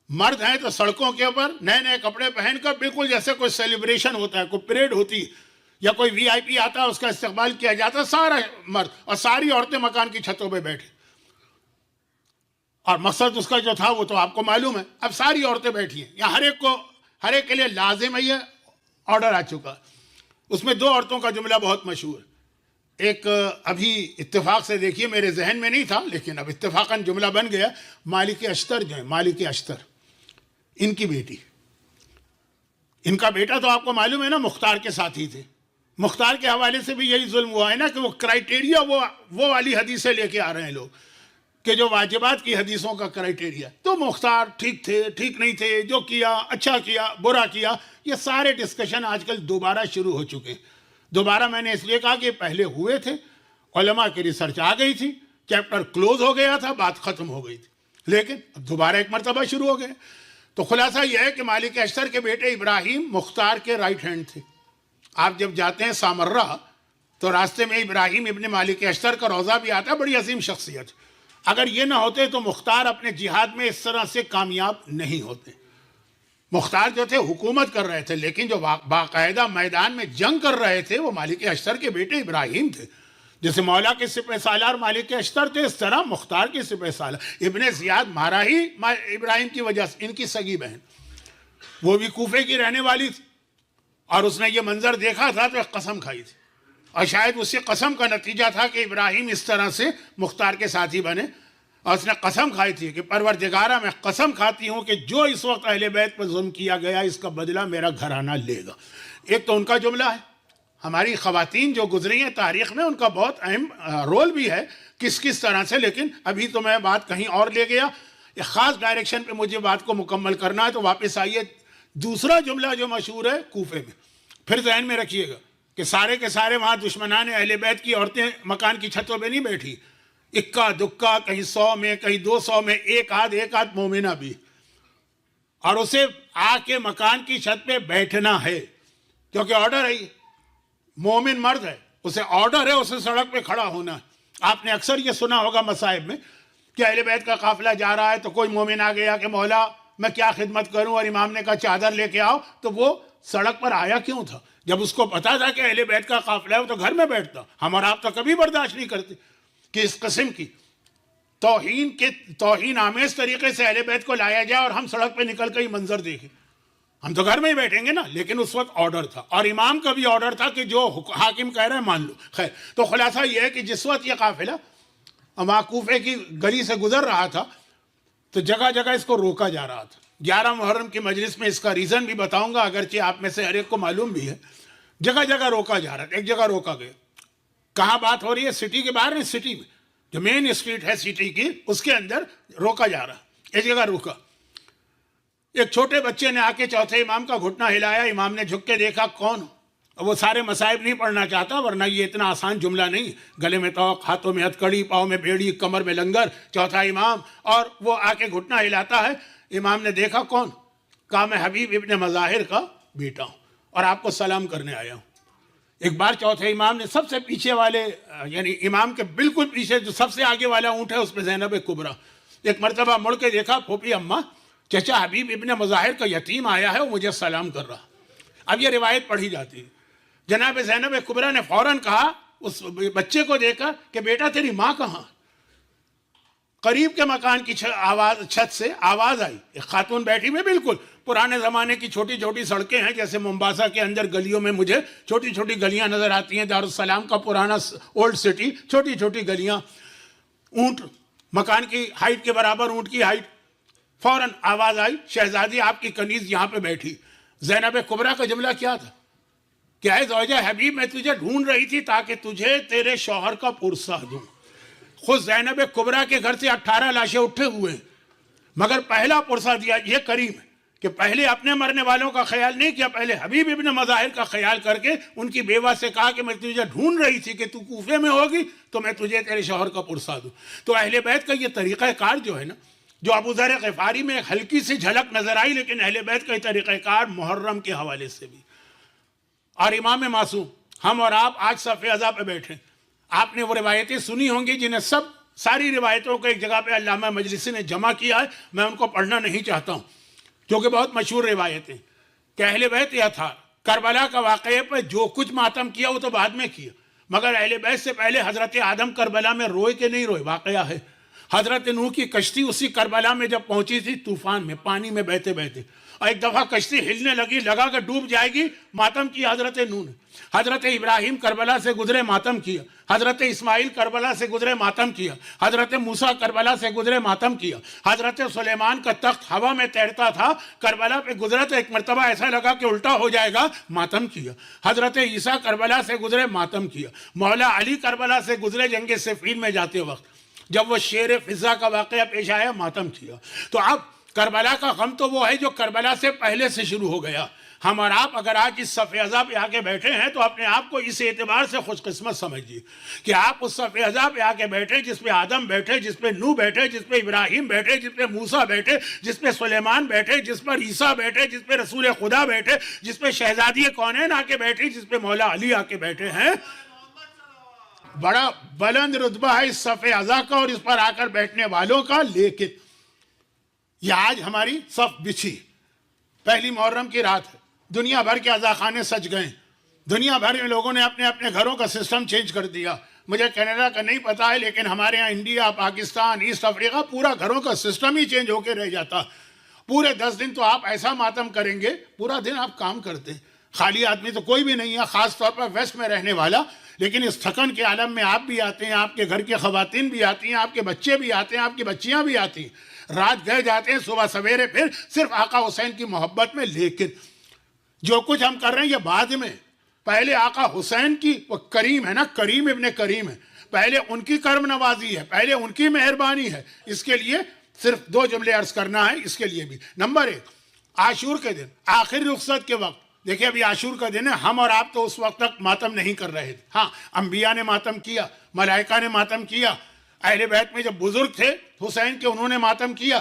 مرد ہیں تو سڑکوں کے اوپر نئے کپڑے پہن کر، بالکل جیسے کوئی سیلیبریشن ہوتا ہے، کوئی پریڈ ہوتی ہے یا کوئی وی آئی پی آتا ہے اس کا استقبال کیا جاتا ہے، سارا مرد اور ساری عورتیں مکان کی چھتوں پہ بیٹھے، اور مقصد اس کا جو تھا وہ تو آپ کو معلوم ہے۔ اب ساری عورتیں بیٹھی ہیں، یہاں ہر ایک کے لیے لازم ہے، یہ آرڈر آ چکا۔ اس میں 2 عورتوں کا جملہ بہت مشہور ہے، ایک ابھی اتفاق سے دیکھیے میرے ذہن میں نہیں تھا لیکن اب اتفاقاً جملہ بن گیا، مالک اشتر جو ہے، مالک اشتر، ان کی بیٹی، ان کا بیٹا تو آپ کو معلوم ہے نا مختار کے ساتھی تھے۔ مختار کے حوالے سے بھی یہی ظلم ہوا ہے نا کہ وہ کرائٹیریا وہ والی حدیثیں لے کے آ رہے ہیں لوگ کہ جو واجبات کی حدیثوں کا کرائٹیریا، تو مختار ٹھیک تھے، ٹھیک نہیں تھے، جو کیا اچھا کیا، برا کیا، یہ سارے ڈسکشن آج کل دوبارہ شروع ہو چکے ہیں۔ دوبارہ میں نے اس لیے کہا کہ پہلے ہوئے تھے، علماء کی ریسرچ آ گئی تھی، چیپٹر کلوز ہو گیا تھا، بات ختم ہو گئی تھی، لیکن اب دوبارہ ایک مرتبہ شروع ہو گئے۔ تو خلاصہ یہ ہے کہ مالک اشتر کے بیٹے ابراہیم مختار کے رائٹ ہینڈ تھے۔ آپ جب جاتے ہیں سامرہ تو راستے میں ابراہیم ابن مالک اشتر کا روضہ بھی آتا ہے، بڑی عظیم شخصیت۔ اگر یہ نہ ہوتے تو مختار اپنے جہاد میں اس طرح سے کامیاب نہیں ہوتے۔ مختار جو تھے حکومت کر رہے تھے، لیکن جو باقاعدہ میدان میں جنگ کر رہے تھے وہ مالک اشتر کے بیٹے ابراہیم تھے۔ جیسے مولا کے سپہ سالار مالک اشتر تھے، اس طرح مختار کے سپہ سالار ابن زیاد مارا ہی ابراہیم کی وجہ سے، ان کی سگی بہن، وہ بھی کوفے کی رہنے والی تھی، اور اس نے یہ منظر دیکھا تھا تو ایک قسم کھائی تھی، اور شاید اسی قسم کا نتیجہ تھا کہ ابراہیم اس طرح سے مختار کے ساتھی بنے، اور اس نے قسم کھائی تھی کہ پروردگارہ میں قسم کھاتی ہوں کہ جو اس وقت اہل بیت پر ظلم کیا گیا اس کا بدلہ میرا گھرانہ لے گا۔ ایک تو ان کا جملہ ہے، ہماری خواتین جو گزری ہیں تاریخ میں ان کا بہت اہم رول بھی ہے کس طرح سے، لیکن ابھی تو میں بات کہیں اور لے گیا، ایک خاص ڈائریکشن پہ مجھے بات کو مکمل کرنا ہے، تو واپس آئیے۔ دوسرا جملہ جو مشہور ہے کوفے میں، پھر ذہن میں رکھیے گا کہ سارے کے سارے وہاں دشمنان اہل بیت کی عورتیں مکان کی چھتوں پہ نہیں بیٹھی، اکا دکا کہیں 100 میں کہیں 200 میں ایک آدھ مومنہ بھی، اور اسے آ کے مکان کی چھت پہ بیٹھنا ہے، کیونکہ آرڈر ہے، مومن مرد ہے، اسے آرڈر ہے، اسے سڑک پہ کھڑا ہونا ہے۔ آپ نے اکثر یہ سنا ہوگا مصائب میں کہ اہل بیت کا قافلہ جا رہا ہے تو کوئی مومن آ گیا کہ مولا میں کیا خدمت کروں، اور امام نے کہا چادر لے کے آؤ، تو وہ سڑک پر آیا کیوں تھا؟ جب اس کو پتا تھا کہ اہل بیت کا قافلہ ہے وہ تو گھر میں بیٹھتا۔ ہم اور آپ تو کبھی برداشت نہیں کرتے کہ اس قسم کی توہین آمیز طریقے سے اہل بیت کو لایا جائے اور ہم سڑک پہ نکل کے ہی منظر دیکھیں۔ ہم تو گھر میں ہی بیٹھیں گے نا، لیکن اس وقت آرڈر تھا، اور امام کا بھی آرڈر تھا کہ جو حاکم کہہ رہے ہیں مان لو۔ خیر، تو خلاصہ یہ ہے کہ جس وقت یہ قافلہ کوفے کی گلی سے گزر رہا تھا تو جگہ جگہ اس کو روکا جا رہا تھا۔ 11 محرم کی مجلس میں اس کا ریزن بھی بتاؤں گا، اگرچہ آپ میں سے ہر ایک کو معلوم بھی ہے۔ جگہ جگہ روکا جا رہا تھا، ایک جگہ روکا گیا، کہاں بات ہو رہی ہے؟ سٹی کے باہر نہیں، سٹی میں جو مین اسٹریٹ ہے سٹی کی اس کے اندر روکا جا رہا، ایک جگہ روکا۔ ایک چھوٹے بچے نے آ کے چوتھے امام کا گھٹنا ہلایا، امام نے جھک کے دیکھا کون، وہ سارے مصائب نہیں پڑھنا چاہتا ورنہ یہ اتنا آسان جملہ نہیں، گلے میں توق، ہاتھوں میں ہتکڑی، پاؤں میں بیڑی، کمر میں لنگر، چوتھا امام، اور وہ آ کے گھٹنا ہلاتا ہے۔ امام نے دیکھا کون؟ کہا میں حبیب ابن مظاہر کا بیٹا ہوں اور آپ کو سلام کرنے آیا ہوں۔ ایک بار چوتھے امام نے سب سے پیچھے والے، یعنی امام کے بالکل پیچھے جو سب سے آگے والا اونٹ ہے اس پہ زینب کبریٰ، ایک مرتبہ مڑ کے دیکھا، پھوپھی اماں چچا حبیب ابن مظاہر کا یتیم آیا ہے، وہ مجھے سلام کر رہا۔ اب یہ روایت پڑھی جاتی ہے۔ جناب زینب کبریٰ نے فوراً کہا اس بچے کو دیکھا کہ بیٹا تیری ماں کہاں؟ قریب کے مکان کی چھت سے آواز آئی، ایک خاتون بیٹھی میں، بالکل پرانے زمانے کی چھوٹی چھوٹی سڑکیں ہیں، جیسے ممباسا کے اندر گلیوں میں مجھے چھوٹی چھوٹی گلیاں نظر آتی ہیں، دارالسلام کا پرانا اولڈ سٹی، چھوٹی چھوٹی گلیاں، اونٹ مکان کی ہائٹ کے برابر، اونٹ کی ہائٹ۔ فوراً آواز آئی شہزادی آپ کی کنیز یہاں پہ بیٹھی۔ زینب کبریٰ کا جملہ کیا تھا کہ اے زوجہ حبیب میں تجھے ڈھونڈ رہی تھی تاکہ تجھے تیرے شوہر کا پرسہ دوں۔ خود زینب کبریٰ کے گھر سے 18 لاشیں اٹھے ہوئے ہیں، مگر پہلا پرسہ دیا۔ یہ کریم ہے کہ پہلے اپنے مرنے والوں کا خیال نہیں کیا، پہلے حبیب ابن مظاہر کا خیال کر کے ان کی بیوہ سے کہا کہ میں تجھے ڈھونڈ رہی تھی کہ تو کوفے میں ہوگی تو میں تجھے تیرے شوہر کا پرسہ دوں۔ تو اہل بیت کا یہ طریقہ کار جو ہے نا، جو ابو ذر غفاری میں ایک ہلکی سی جھلک نظر آئی، لیکن اہل بیت کا یہ طریقہ کار محرم کے حوالے سے بھی۔ اور امام معصوم، ہم اور آپ آج صف اعضاء پہ بیٹھے، آپ نے وہ روایتیں سنی ہوں گی جنہیں ساری روایتوں کو ایک جگہ پہ علامہ مجلسی نے جمع کیا ہے، میں ان کو پڑھنا نہیں چاہتا ہوں کیونکہ بہت مشہور روایتیں کہ اہل بیت یہ تھا، کربلا کا واقعے پہ جو کچھ ماتم کیا وہ تو بعد میں کیا، مگر اہل بیت سے پہلے حضرت آدم کربلا میں روئے کہ نہیں روئے، واقعہ ہے۔ حضرت نوح کی کشتی اسی کربلا میں جب پہنچی تھی، طوفان میں، پانی میں بہتے بہتے، اور ایک دفعہ کشتی ہلنے لگی، لگا کہ ڈوب جائے گی، ماتم کیا حضرت نوح نے۔ حضرت ابراہیم کربلا سے گزرے، ماتم کیا۔ حضرت اسماعیل کربلا سے گزرے، ماتم کیا۔ حضرت موسیٰ کربلا سے گزرے، ماتم کیا۔ حضرت سلیمان کا تخت ہوا میں تیرتا تھا، کربلا پہ گزرا تو ایک مرتبہ ایسا لگا کہ الٹا ہو جائے گا، ماتم کیا۔ حضرت عیسیٰ کربلا سے گزرے، ماتم کیا۔ مولا علی کربلا سے گزرے جنگ صفین میں جاتے وقت، جب وہ شیر فضا کا واقعہ پیش آیا، ماتم کیا۔ تو اب کربلا کا غم تو وہ ہے جو کربلا سے پہلے سے شروع ہو گیا۔ ہم اور آپ اگر آج اس صف اعضاء پہ آ کے بیٹھے ہیں تو اپنے آپ کو اس اعتبار سے خوش قسمت سمجھیے کہ آپ اس صف اعضاء پہ آ کے بیٹھے جس پہ آدم بیٹھے، جس پہ نوح بیٹھے، جس پہ ابراہیم بیٹھے، جس پہ موسیٰ بیٹھے، جس پہ سلیمان بیٹھے، جس پر عیسیٰ بیٹھے، جس پہ رسول خدا بیٹھے، جس پہ شہزادی کونین آ کے بیٹھے، جس پہ مولا علی آ کے بیٹھے ہیں۔ بڑا بلند رتبہ ہے اس صف اعضاء کا اور اس پر آ کر بیٹھنے والوں کا، لیکن یہ آج ہماری صف بچھی، پہلی محرم کی رات ہے، دنیا بھر کے عزا خانے سج گئے، دنیا بھر میں لوگوں نے اپنے اپنے گھروں کا سسٹم چینج کر دیا، مجھے کینیڈا کا نہیں پتا ہے، لیکن ہمارے ہاں انڈیا، پاکستان، ایسٹ افریقہ، پورا گھروں کا سسٹم ہی چینج ہو کے رہ جاتا. پورے 10 دن تو آپ ایسا ماتم کریں گے، پورا دن آپ کام کرتے. خالی آدمی تو کوئی بھی نہیں ہے، خاص طور پر ویسٹ میں رہنے والا. لیکن اس تھکن کے عالم میں آپ بھی آتے ہیں، آپ کے گھر کی خواتین بھی آتی ہیں، آپ کے بچے بھی آتے ہیں، آپ کی بچیاں بھی آتی ہیں. رات گئے جاتے ہیں، صبح سویرے پھر صرف آقا حسین کی محبت میں. لیکن جو کچھ ہم کر رہے ہیں یہ بعد میں. پہلے آقا حسین کی، وہ کریم ہے نا، کریم ابن کریم ہے، پہلے ان کی کرم نوازی ہے، پہلے ان کی مہربانی ہے. اس کے لیے صرف 2 جملے عرض کرنا ہے اس کے لیے بھی. نمبر 1، عاشور کے دن آخر رخصت کے وقت، دیکھیں ابھی عاشور کا دن ہے، ہم اور آپ تو اس وقت تک ماتم نہیں کر رہے تھے. ہاں، انبیاء نے ماتم کیا، ملائکہ نے ماتم کیا، اہل بیت میں جو بزرگ تھے حسین کے انہوں نے ماتم کیا،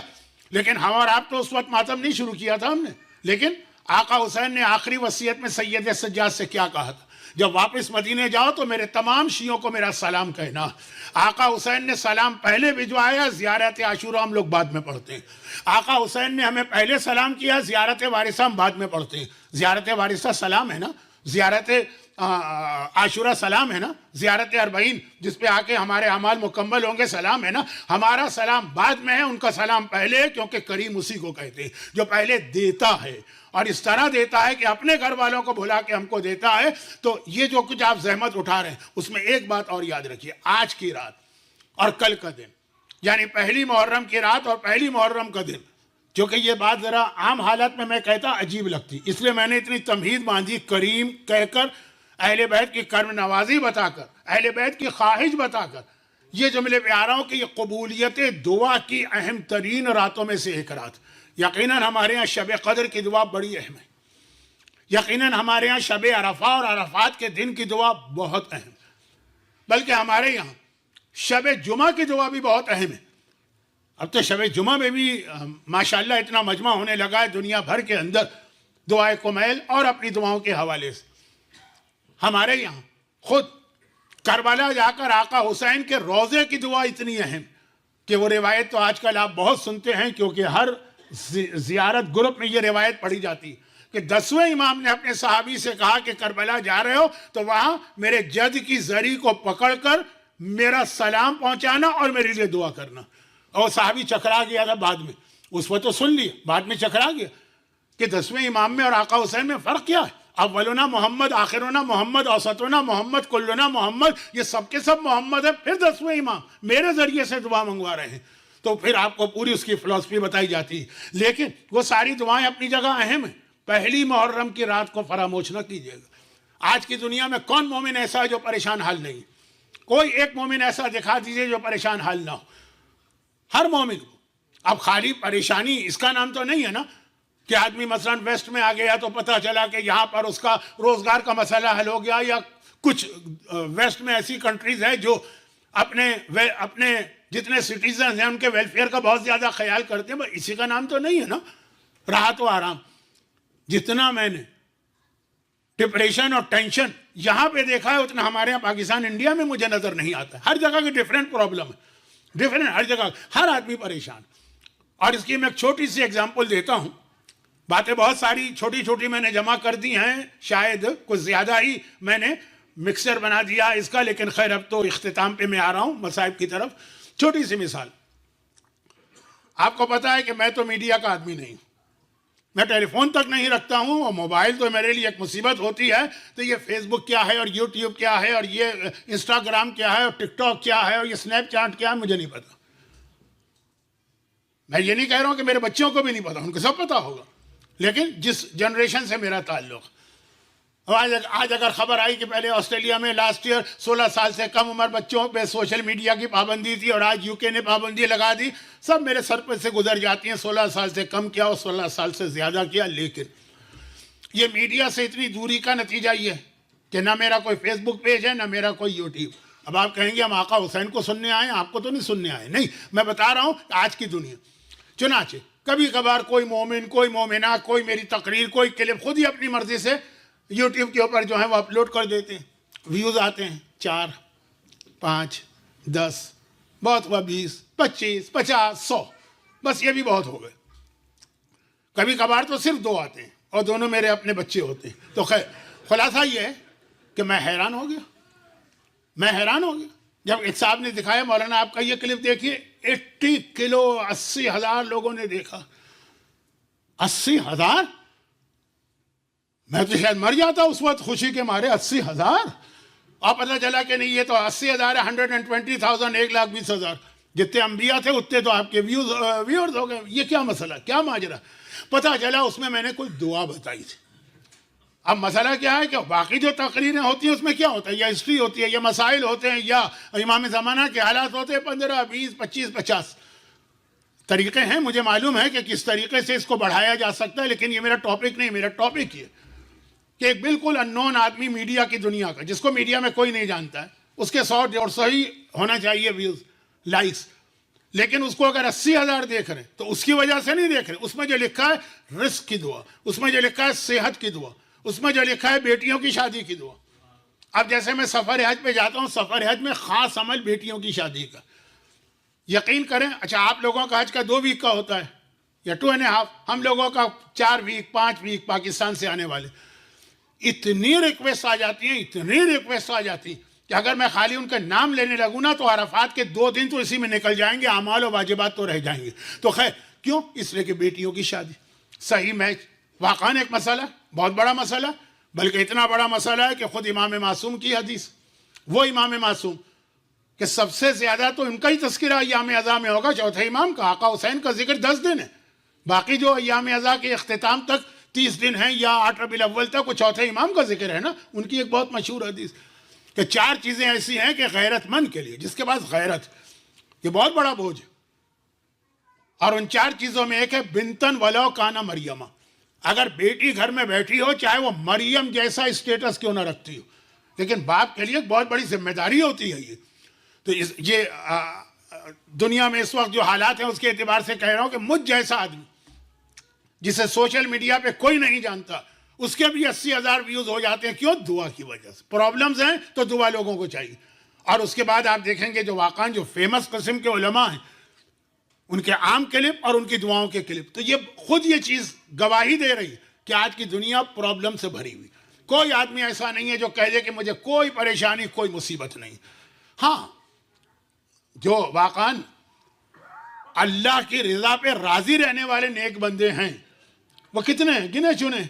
لیکن ہم اور آپ تو اس وقت ماتم نہیں شروع کیا تھا ہم نے. لیکن آقا حسین نے آخری وصیت میں سید سجاد سے کیا کہا تھا؟ جب واپس مدینے جاؤ تو میرے تمام شیعوں کو میرا سلام کہنا. آقا حسین نے سلام پہلے بھجوایا، زیارت عاشورہ ہم لوگ بعد میں پڑھتے ہیں. آقا حسین نے ہمیں پہلے سلام کیا، زیارت وارثہ ہم بعد میں پڑھتے ہیں. زیارت وارثہ سلام ہے نا، زیارت عاشورہ سلام ہے نا، زیارت اربعین جس پہ آ کے ہمارے اعمال مکمل ہوں گے سلام ہے نا. ہمارا سلام بعد میں ہے، ان کا سلام پہلے ہے، کیونکہ کریم اسی کو کہتے ہیں جو پہلے دیتا ہے، اور اس طرح دیتا ہے کہ اپنے گھر والوں کو بھلا کے ہم کو دیتا ہے. تو یہ جو کچھ آپ زحمت اٹھا رہے ہیں اس میں ایک بات اور یاد رکھیے، آج کی رات اور کل کا دن، یعنی پہلی محرم کی رات اور پہلی محرم کا دن، کیونکہ یہ بات ذرا عام حالت میں میں کہتا عجیب لگتی، اس لیے میں نے اتنی تمہید باندھی کریم کہہ کر، اہل بیت کی کرم نوازی بتا کر، اہل بیت کی خواہش بتا کر یہ جملے پہ آ رہا ہوں کہ یہ قبولیت دعا کی اہم ترین راتوں میں سے ایک رات. یقیناً ہمارے ہاں شب قدر کی دعا بڑی اہم ہے، یقیناً ہمارے ہاں شب عرفہ اور عرفات کے دن کی دعا بہت اہم، بلکہ ہمارے یہاں شب جمعہ کی دعا بھی بہت اہم ہے. اب تو شب جمعہ میں بھی ماشاءاللہ اتنا مجمع ہونے لگا ہے دنیا بھر کے اندر دعائے کمیل اور اپنی دعاؤں کے حوالے سے. ہمارے یہاں خود کربلا جا کر آقا حسین کے روضے کی دعا اتنی اہم کہ وہ روایت تو آج کل آپ بہت سنتے ہیں، کیونکہ ہر زیارت گروپ میں یہ روایت پڑھی جاتی کہ 10ویں امام نے اپنے صحابی سے کہا کہ کربلا جا رہے ہو تو وہاں میرے جد کی زری کو پکڑ کر میرا سلام پہنچانا اور میرے لیے دعا کرنا. اور صحابی چکرا گیا تھا بعد میں، اس وقت تو سن لیا، بعد میں چکرا گیا کہ 10ویں امام میں اور آقا حسین میں فرق کیا ہے. اولنا محمد، آخرنا محمد، اوسطنا محمد، کلنا محمد، یہ سب کے سب محمد ہے. پھر 10ویں امام میرے ذریعے سے دعا منگوا رہے ہیں، تو پھر آپ کو پوری اس کی فلسفی بتائی جاتی ہے. لیکن وہ ساری دعائیں اپنی جگہ اہم ہیں. پہلی محرم کی رات کو فراموش نہ کیجیے گا. آج کی دنیا میں کون مومن ایسا ہے جو پریشان حال نہیں؟ کوئی ایک مومن ایسا دکھا دیجیے جو پریشان حال نہ ہو. ہر مومن کو اب خالی پریشانی اس کا نام تو نہیں ہے نا کہ آدمی مثلا ویسٹ میں آ گیا تو پتہ چلا کہ یہاں پر اس کا روزگار کا مسئلہ حل ہو گیا، یا کچھ ویسٹ میں ایسی کنٹریز ہیں جو اپنے جتنے سٹیزنز ہیں ان کے ویلفیئر کا بہت زیادہ خیال کرتے ہیں. اسی کا نام تو نہیں ہے نا راحت و آرام. جتنا میں نے ڈپریشن اور ٹینشن یہاں پہ دیکھا ہے اتنا ہمارے یہاں پاکستان انڈیا میں مجھے نظر نہیں آتا. ہر جگہ کی ڈیفرنٹ پرابلم ہے، ڈیفرنٹ، ہر جگہ ہر آدمی پریشان. اور اس کی میں ایک چھوٹی سی ایگزامپل دیتا ہوں. باتیں بہت ساری چھوٹی چھوٹی میں نے جمع کر دی ہیں، شاید کچھ زیادہ ہی میں نے مکسر بنا دیا اس کا، لیکن خیر اب تو اختتام پہ میں آ رہا ہوں مصائب کی طرف. چھوٹی سی مثال، آپ کو پتا ہے کہ میں تو میڈیا کا آدمی نہیں، میں ٹیلی فون تک نہیں رکھتا ہوں، اور موبائل تو میرے لیے ایک مصیبت ہوتی ہے. تو یہ فیس بک کیا ہے اور یوٹیوب کیا ہے اور یہ انسٹاگرام کیا ہے اور ٹک ٹاک کیا ہے اور یہ اسنیپ چیٹ کیا ہے، مجھے نہیں پتا. میں یہ نہیں کہہ رہا ہوں کہ میرے بچوں کو بھی نہیں پتا، ان کو سب پتا ہوگا. لیکن جس جنریشن سے میرا تعلق، آج اگر خبر آئی کہ پہلے آسٹریلیا میں لاسٹ ایئر 16 سال سے کم عمر بچوں پہ سوشل میڈیا کی پابندی تھی اور آج UK نے پابندی لگا دی، سب میرے سر پہ سے گزر جاتی ہیں. 16 سال سے کم کیا اور 16 سال سے زیادہ کیا. لیکن یہ میڈیا سے اتنی دوری کا نتیجہ یہ ہے کہ نہ میرا کوئی فیس بک پیج ہے، نہ میرا کوئی یوٹیوب. اب آپ کہیں گے ہم آقا حسین کو سننے آئے ہیں، آپ کو تو نہیں سننے آئے. نہیں، میں بتا رہا ہوں آج کی دنیا. چنانچہ کبھی کبھار کوئی مومن، کوئی مومنہ، کوئی میری تقریر، کوئی کلپ خود ہی اپنی مرضی سے یوٹیوب کے اوپر جو ہے وہ اپلوڈ کر دیتے ہیں. ویوز آتے ہیں 4 5 10، بہت ہوا 20 25 50 100، بس یہ بھی بہت ہو گئے. کبھی کبھار تو صرف 2 آتے ہیں اور دونوں میرے اپنے بچے ہوتے ہیں. تو خیر خلاصہ یہ ہے کہ میں حیران ہو گیا. میں حیران ہو گیا جب ایک صاحب نے دکھایا مولانا آپ کا یہ کلپ دیکھیے 80 کلو 80,000 لوگوں نے دیکھا. 80,000 میں تو شاید مر جاتا اس وقت خوشی کے مارے. 80,000 اور پتہ چلا کہ نہیں یہ تو 80,000 ہے. 120,000 1,20,000 جتنے انبیاء تھے اتنے تو آپ کے ویورز ہو گئے. یہ کیا مسئلہ کیا ماجرا؟ پتہ چلا اس میں نے کوئی دعا بتائی تھی. اب مسئلہ کیا ہے کہ باقی جو تقریریں ہوتی ہیں اس میں کیا ہوتا ہے یا ہسٹری ہوتی ہے یا مسائل ہوتے ہیں یا امام زمانہ کے حالات ہوتے ہیں. 15 20 25 50 طریقے ہیں. مجھے معلوم ہے کہ کس طریقے سے اس کو بڑھایا جا سکتا ہے لیکن یہ میرا ٹاپک نہیں. میرا ٹاپک یہ کہ ایک بالکل اننون آدمی میڈیا کی دنیا کا جس کو میڈیا میں کوئی نہیں جانتا ہے اس کے 100-150 ہی ہونا چاہیے ویوز لائکس لیکن اس کو اگر 80,000 دیکھ رہے ہیں تو اس کی وجہ سے نہیں دیکھ رہے. اس میں جو لکھا ہے رزق کی دعا, اس میں جو لکھا ہے صحت کی دعا, اس میں جو لکھا ہے بیٹیوں کی شادی کی دعا. اب جیسے میں سفر حج پہ جاتا ہوں, سفر حج میں خاص عمل بیٹیوں کی شادی کا. یقین کریں اچھا آپ لوگوں کا حج کا 2 ویک کا ہوتا ہے یا 2.5, ہم لوگوں کا 4 ویک 5 ویک پاکستان سے آنے والے. اتنی ریکویسٹ آ جاتی ہیں کہ اگر میں خالی ان کا نام لینے لگوں نا تو عرفات کے 2 دن تو اسی میں نکل جائیں گے, اعمال و واجبات تو رہ جائیں گے. تو خیر کیوں؟ اس لیے کہ بیٹیوں کی شادی صحیح میچ واقعاً ایک مسئلہ, بہت بڑا مسئلہ, بلکہ اتنا بڑا مسئلہ ہے کہ خود امام معصوم کی حدیث, وہ امام معصوم کہ سب سے زیادہ تو ان کا ہی تذکرہ ایام ازا میں ہوگا, چوتھے امام کا آقا حسین کا ذکر 10 دن ہے. باقی جو ایام ازا کے اختتام تک 30 دن ہیں یا 8 ربیع الاول تک وہ چوتھے امام کا ذکر ہے نا. ان کی ایک بہت مشہور حدیث کہ 4 چیزیں ایسی ہیں کہ غیرت مند کے لیے, جس کے پاس غیرت, یہ بہت بڑا بوجھ ہے. اور ان 4 چیزوں میں ایک ہے بنتن ولو کانا مریمہ, اگر بیٹی گھر میں بیٹھی ہو چاہے وہ مریم جیسا اسٹیٹس کیوں نہ رکھتی ہو, لیکن باپ کے لیے ایک بہت بڑی ذمہ داری ہوتی ہے یہ. تو یہ دنیا میں اس وقت جو حالات ہیں اس کے اعتبار سے کہہ رہا ہوں کہ مجھ جیسا آدمی جسے سوشل میڈیا پہ کوئی نہیں جانتا اس کے بھی 80,000 ویوز ہو جاتے ہیں. کیوں؟ دعا کی وجہ سے. پرابلمز ہیں تو دعا لوگوں کو چاہیے. اور اس کے بعد آپ دیکھیں گے جو واقعاً جو فیمس قسم کے علماء ہیں ان کے عام کلپ اور ان کی دعاؤں کے کلپ, تو یہ خود یہ چیز گواہی دے رہی ہے کہ آج کی دنیا پرابلم سے بھری ہوئی. کوئی آدمی ایسا نہیں ہے جو کہہ دے کہ مجھے کوئی پریشانی کوئی مصیبت نہیں. ہاں جو واقعاً اللہ کی رضا پہ راضی رہنے والے نیک بندے ہیں وہ کتنے ہیں, گنے چنے.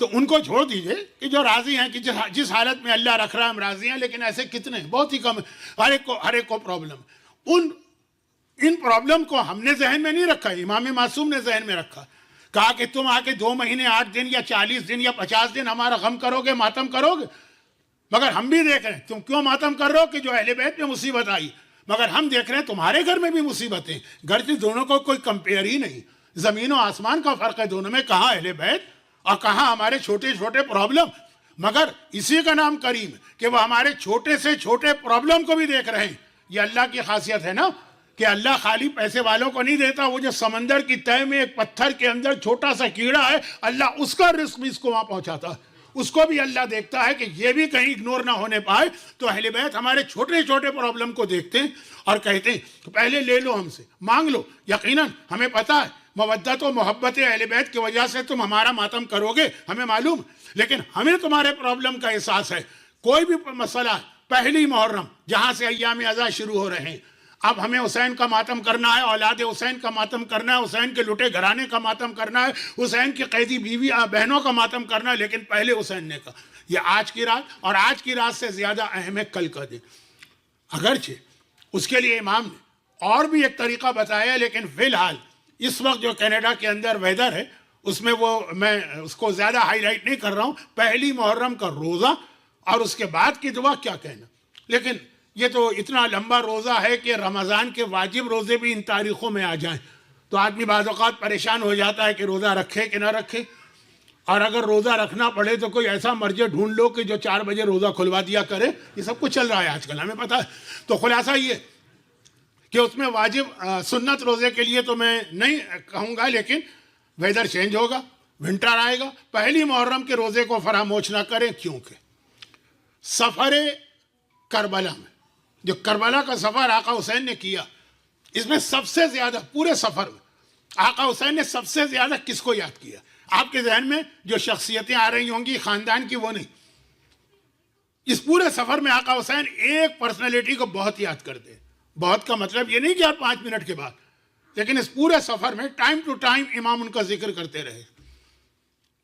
تو ان کو چھوڑ دیجئے کہ جو راضی ہیں کہ جس حالت میں اللہ رکھ رہا ہے ہم راضی ہیں, لیکن ایسے کتنے ہیں, بہت ہی کم. ہر ایک کو پرابلم. ان پرابلم کو ہم نے ذہن میں نہیں رکھا, امام معصوم نے ذہن میں رکھا. کہا کہ تم آ کے 2 مہینے 8 دن یا 40 دن یا 50 دن ہمارا غم کرو گے, ماتم کرو گے. مگر ہم بھی دیکھ رہے ہیں تم کیوں ماتم کر رہے ہو کہ جو اہل بیت میں مصیبت آئی, مگر ہم دیکھ رہے ہیں تمہارے گھر میں بھی مصیبتیں. گھر سے دونوں کو کوئی کمپیئر ہی نہیں, زمین و آسمان کا فرق ہے دونوں میں. کہاں اہل بیت اور کہاں ہمارے چھوٹے چھوٹے پرابلم. مگر اسی کا نام کریم کہ وہ ہمارے چھوٹے سے چھوٹے پرابلم کو بھی دیکھ رہے ہیں. یہ اللہ کی خاصیت ہے نا کہ اللہ خالی پیسے والوں کو نہیں دیتا, وہ جو سمندر کی تہہ میں ایک پتھر کے اندر چھوٹا سا کیڑا ہے اللہ اس کا رزق بھی اس کو وہاں پہنچاتا ہے. اس کو بھی اللہ دیکھتا ہے کہ یہ بھی کہیں اگنور نہ ہونے پائے. تو اہل بیت ہمارے چھوٹے چھوٹے پرابلم کو دیکھتے ہیں اور کہتے ہیں پہلے لے لو, ہم سے مانگ لو. یقیناً ہمیں پتہ ہے مودت و محبت اہل بیت کی وجہ سے تم ہمارا ماتم کرو گے, ہمیں معلوم, لیکن ہمیں تمہارے پرابلم کا احساس ہے. کوئی بھی مسئلہ, پہلی محرم جہاں سے ایام ازا شروع ہو رہے ہیں, اب ہمیں حسین کا ماتم کرنا ہے, اولاد حسین کا ماتم کرنا ہے, حسین کے لٹے گھرانے کا ماتم کرنا ہے, حسین کی قیدی بیوی بہنوں کا ماتم کرنا ہے, لیکن پہلے حسین نے کہا. یہ آج کی رات, اور آج کی رات سے زیادہ اہم ہے کل کا دن. اگرچہ اس کے لیے امام نے اور بھی ایک طریقہ بتایا, لیکن فی الحال اس وقت جو کینیڈا کے اندر ویدر ہے اس میں وہ میں اس کو زیادہ ہائی لائٹ نہیں کر رہا ہوں. پہلی محرم کا روزہ اور اس کے بعد کی دعا کیا کہنا. لیکن یہ تو اتنا لمبا روزہ ہے کہ رمضان کے واجب روزے بھی ان تاریخوں میں آ جائیں تو آدمی بعض اوقات پریشان ہو جاتا ہے کہ روزہ رکھے کہ نہ رکھے. اور اگر روزہ رکھنا پڑے تو کوئی ایسا مرجع ڈھونڈ لو کہ جو 4 بجے روزہ کھلوا دیا کرے. یہ سب کچھ چل رہا ہے آج کل, ہمیں پتہ ہے. تو خلاصہ یہ کہ اس میں واجب سنت روزے کے لیے تو میں نہیں کہوں گا, لیکن ویدر چینج ہوگا, ونٹر آئے گا. پہلی محرم کے روزے کو فراموش نہ کریں, کیونکہ سفر کربلا میں جو کربلا کا سفر آقا حسین نے کیا, اس میں سب سے زیادہ پورے سفر میں آقا حسین نے سب سے زیادہ کس کو یاد کیا؟ آپ کے ذہن میں جو شخصیتیں آ رہی ہوں گی خاندان کی, وہ نہیں, اس پورے سفر میں آقا حسین ایک پرسنالٹی کو بہت یاد کرتے. بہت کا مطلب یہ نہیں کہ آپ 5 منٹ کے بعد, لیکن اس پورے سفر میں ٹائم ٹو ٹائم امام ان کا ذکر کرتے رہے,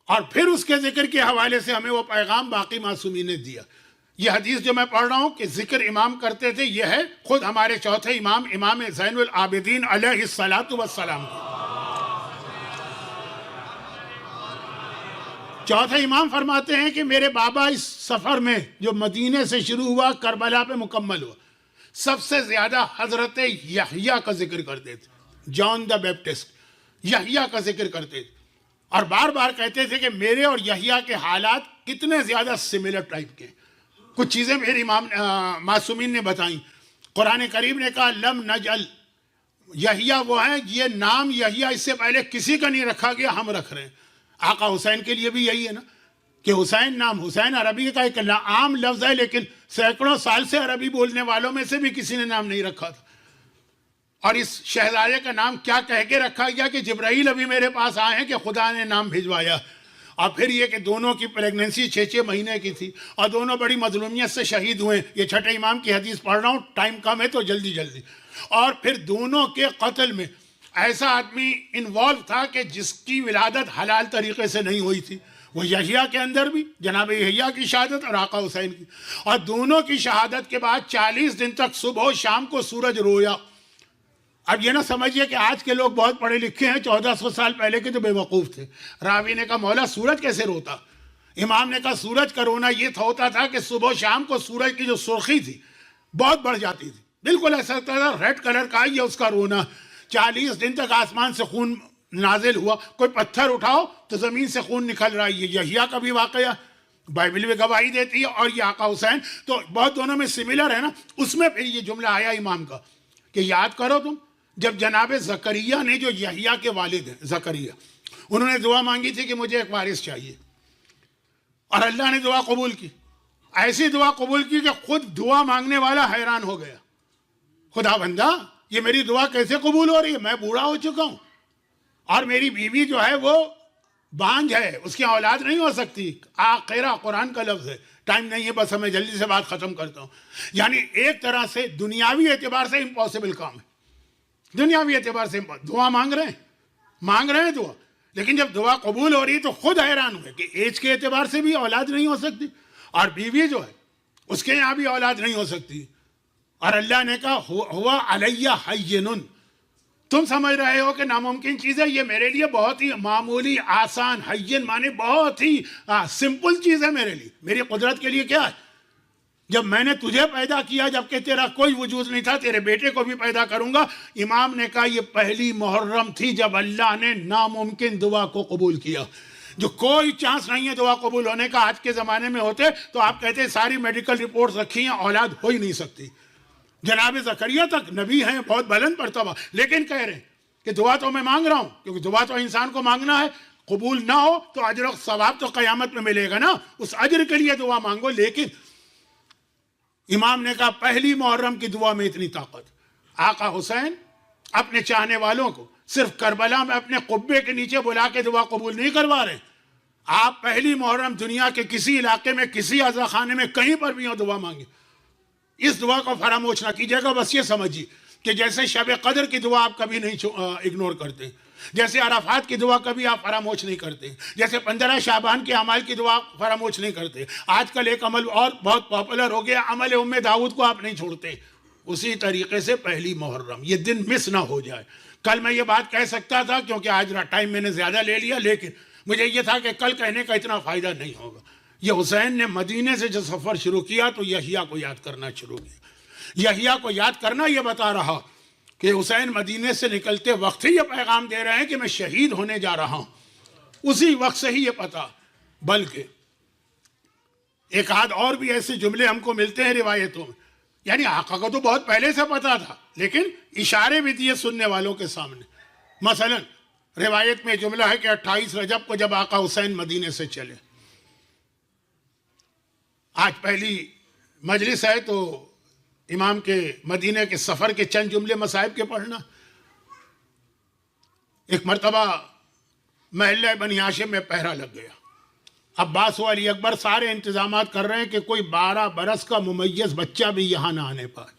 اور پھر اس کے ذکر کے حوالے سے ہمیں وہ پیغام باقی معصومین نے دیا. یہ حدیث جو میں پڑھ رہا ہوں کہ ذکر امام کرتے تھے, یہ ہے خود ہمارے چوتھے امام امام زین العابدین علیہ الصلاۃ والسلام کی. چوتھے امام فرماتے ہیں کہ میرے بابا اس سفر میں جو مدینے سے شروع ہوا کربلا پہ مکمل ہوا, سب سے زیادہ حضرت یحییٰ کا ذکر کرتے تھے, جان دا بیپٹسٹ, یحییٰ کا ذکر کرتے تھے, اور بار بار کہتے تھے کہ میرے اور یحییٰ کے حالات کتنے زیادہ سملر ٹائپ کے. کچھ چیزیں میرے امام معصومین نے بتائیں. قرآن کریم نے کہا لم نجعل, یحییٰ وہ ہیں, یہ نام یحییٰ اس سے پہلے کسی کا نہیں رکھا گیا, ہم رکھ رہے ہیں. آقا حسین کے لیے بھی یہی ہے نا کہ حسین نام, حسین عربی کا ایک عام لفظ ہے, لیکن سینکڑوں سال سے عربی بولنے والوں میں سے بھی کسی نے نام نہیں رکھا تھا. اور اس شہزادے کا نام کیا کہہ کے رکھا گیا کہ جبرائیل ابھی میرے پاس آئے ہیں کہ خدا نے نام بھجوایا. اور پھر یہ کہ دونوں کی پریگننسی 6 مہینے کی تھی, اور دونوں بڑی مظلومیت سے شہید ہوئے. یہ چھٹے امام کی حدیث پڑھ رہا ہوں, ٹائم کم ہے تو جلدی. اور پھر دونوں کے قتل میں ایسا آدمی انوالو تھا کہ جس کی ولادت حلال طریقے سے نہیں ہوئی تھی, وہ یحییٰ کے اندر بھی جناب یحییٰ کی شہادت اور آقا حسین کی. اور دونوں کی شہادت کے بعد 40 دن تک صبح و شام کو سورج رویا. اب یہ نہ سمجھیے کہ آج کے لوگ بہت پڑھے لکھے ہیں, 1400 سال پہلے کے تو بے وقوف تھے. راوی نے کہا مولا سورج کیسے روتا؟ امام نے کہا سورج کا رونا یہ ہوتا تھا کہ صبح و شام کو سورج کی جو سرخی تھی بہت بڑھ جاتی تھی, بالکل ایسا لگتا تھا ریڈ کلر کا ہی ہے اس کا رونا. 40 دن تک آسمان سے خون نازل ہوا, کوئی پتھر اٹھاؤ تو زمین سے خون نکل رہا ہے. یہ یحییٰ کا بھی واقعہ بائبل میں گواہی دیتی ہے, اور یہ آقا حسین تو بہت دونوں میں سملر ہے نا. اس میں پھر یہ جملہ آیا امام کا کہ یاد کرو تم جب جناب زکریا نے, جو یحییٰ کے والد ہیں زکریا, انہوں نے دعا مانگی تھی کہ مجھے ایک وارث چاہیے, اور اللہ نے دعا قبول کی. ایسی دعا قبول کی کہ خود دعا مانگنے والا حیران ہو گیا, خدا بندہ یہ میری دعا کیسے قبول ہو رہی ہے؟ میں بوڑھا ہو چکا ہوں, اور میری بیوی جو ہے وہ بانجھ ہے, اس کی اولاد نہیں ہو سکتی. آخرہ قرآن کا لفظ ہے, ٹائم نہیں ہے بس ہمیں جلدی سے بات ختم کرتا ہوں. یعنی ایک طرح سے دنیاوی اعتبار سے امپاسبل کام ہے, دنیاوی اعتبار سے دعا مانگ رہے ہیں دعا, لیکن جب دعا قبول ہو رہی تو خود حیران ہوئے کہ ایج کے اعتبار سے بھی اولاد نہیں ہو سکتی, اور بیوی جو ہے اس کے یہاں بھی اولاد نہیں ہو سکتی. اور اللہ نے کہا ہوا علیہ حین, تم سمجھ رہے ہو کہ ناممکن چیز ہے, یہ میرے لیے بہت ہی معمولی آسان, حین مانے بہت ہی سمپل چیز ہے میرے لیے. میری قدرت کے لیے کیا ہے؟ جب میں نے تجھے پیدا کیا جبکہ تیرا کوئی وجود نہیں تھا, تیرے بیٹے کو بھی پیدا کروں گا. امام نے کہا یہ پہلی محرم تھی جب اللہ نے ناممکن دعا کو قبول کیا, جو کوئی چانس نہیں ہے دعا قبول ہونے کا. آج کے زمانے میں ہوتے تو آپ کہتے ساری میڈیکل رپورٹس رکھی ہیں, اولاد ہو ہی نہیں سکتی. جناب زکریا تک نبی ہیں, بہت بلند مرتبہ, لیکن کہہ رہے ہیں کہ دعا تو میں مانگ رہا ہوں, کیونکہ دعا تو انسان کو مانگنا ہے. قبول نہ ہو تو اجر و ثواب تو قیامت میں ملے گا نا, اس اجر کے لیے دعا مانگو. لیکن امام نے کہا پہلی محرم کی دعا میں اتنی طاقت. آقا حسین اپنے چاہنے والوں کو صرف کربلا میں اپنے قبے کے نیچے بلا کے دعا قبول نہیں کروا رہے. آپ پہلی محرم دنیا کے کسی علاقے میں, کسی عزا خانے میں, کہیں پر بھی ہو دعا مانگے, اس دعا کو فراموش نہ کیجیے گا. بس یہ سمجھیے کہ جیسے شب قدر کی دعا آپ کبھی نہیں اگنور کرتے, جیسے عرفات کی دعا کبھی آپ فراموش نہیں کرتے, جیسے 15 شعبان کے اعمال کی دعا فراموش نہیں کرتے. آج کل ایک عمل اور بہت پاپولر ہو گیا, عمل ام داؤد کو آپ نہیں چھوڑتے. اسی طریقے سے پہلی محرم, یہ دن مس نہ ہو جائے. کل میں یہ بات کہہ سکتا تھا کیونکہ آج ٹائم میں نے زیادہ لے لیا, لیکن مجھے یہ تھا کہ کل کہنے کا اتنا فائدہ نہیں ہوگا. یہ حسین نے مدینے سے جو سفر شروع کیا تو یحییٰ کو یاد کرنا شروع کیا. یحییٰ کو یاد کرنا یہ بتا رہا کہ حسین مدینے سے نکلتے وقت ہی یہ پیغام دے رہے ہیں کہ میں شہید ہونے جا رہا ہوں. اسی وقت سے ہی یہ پتا, بلکہ ایک آدھ اور بھی ایسے جملے ہم کو ملتے ہیں روایتوں میں. یعنی آقا کو تو بہت پہلے سے پتا تھا, لیکن اشارے بھی دیے سننے والوں کے سامنے. مثلا روایت میں جملہ ہے کہ 28 رجب کو جب آقا حسین مدینے سے چلے, آج پہلی مجلس ہے تو امام کے مدینے کے سفر کے چند جملے مصائب کے پڑھنا. ایک مرتبہ محلہ بنی ہاشم میں پہرا لگ گیا, عباس و علی اکبر سارے انتظامات کر رہے ہیں کہ کوئی 12 برس کا ممیز بچہ بھی یہاں نہ آنے پائے.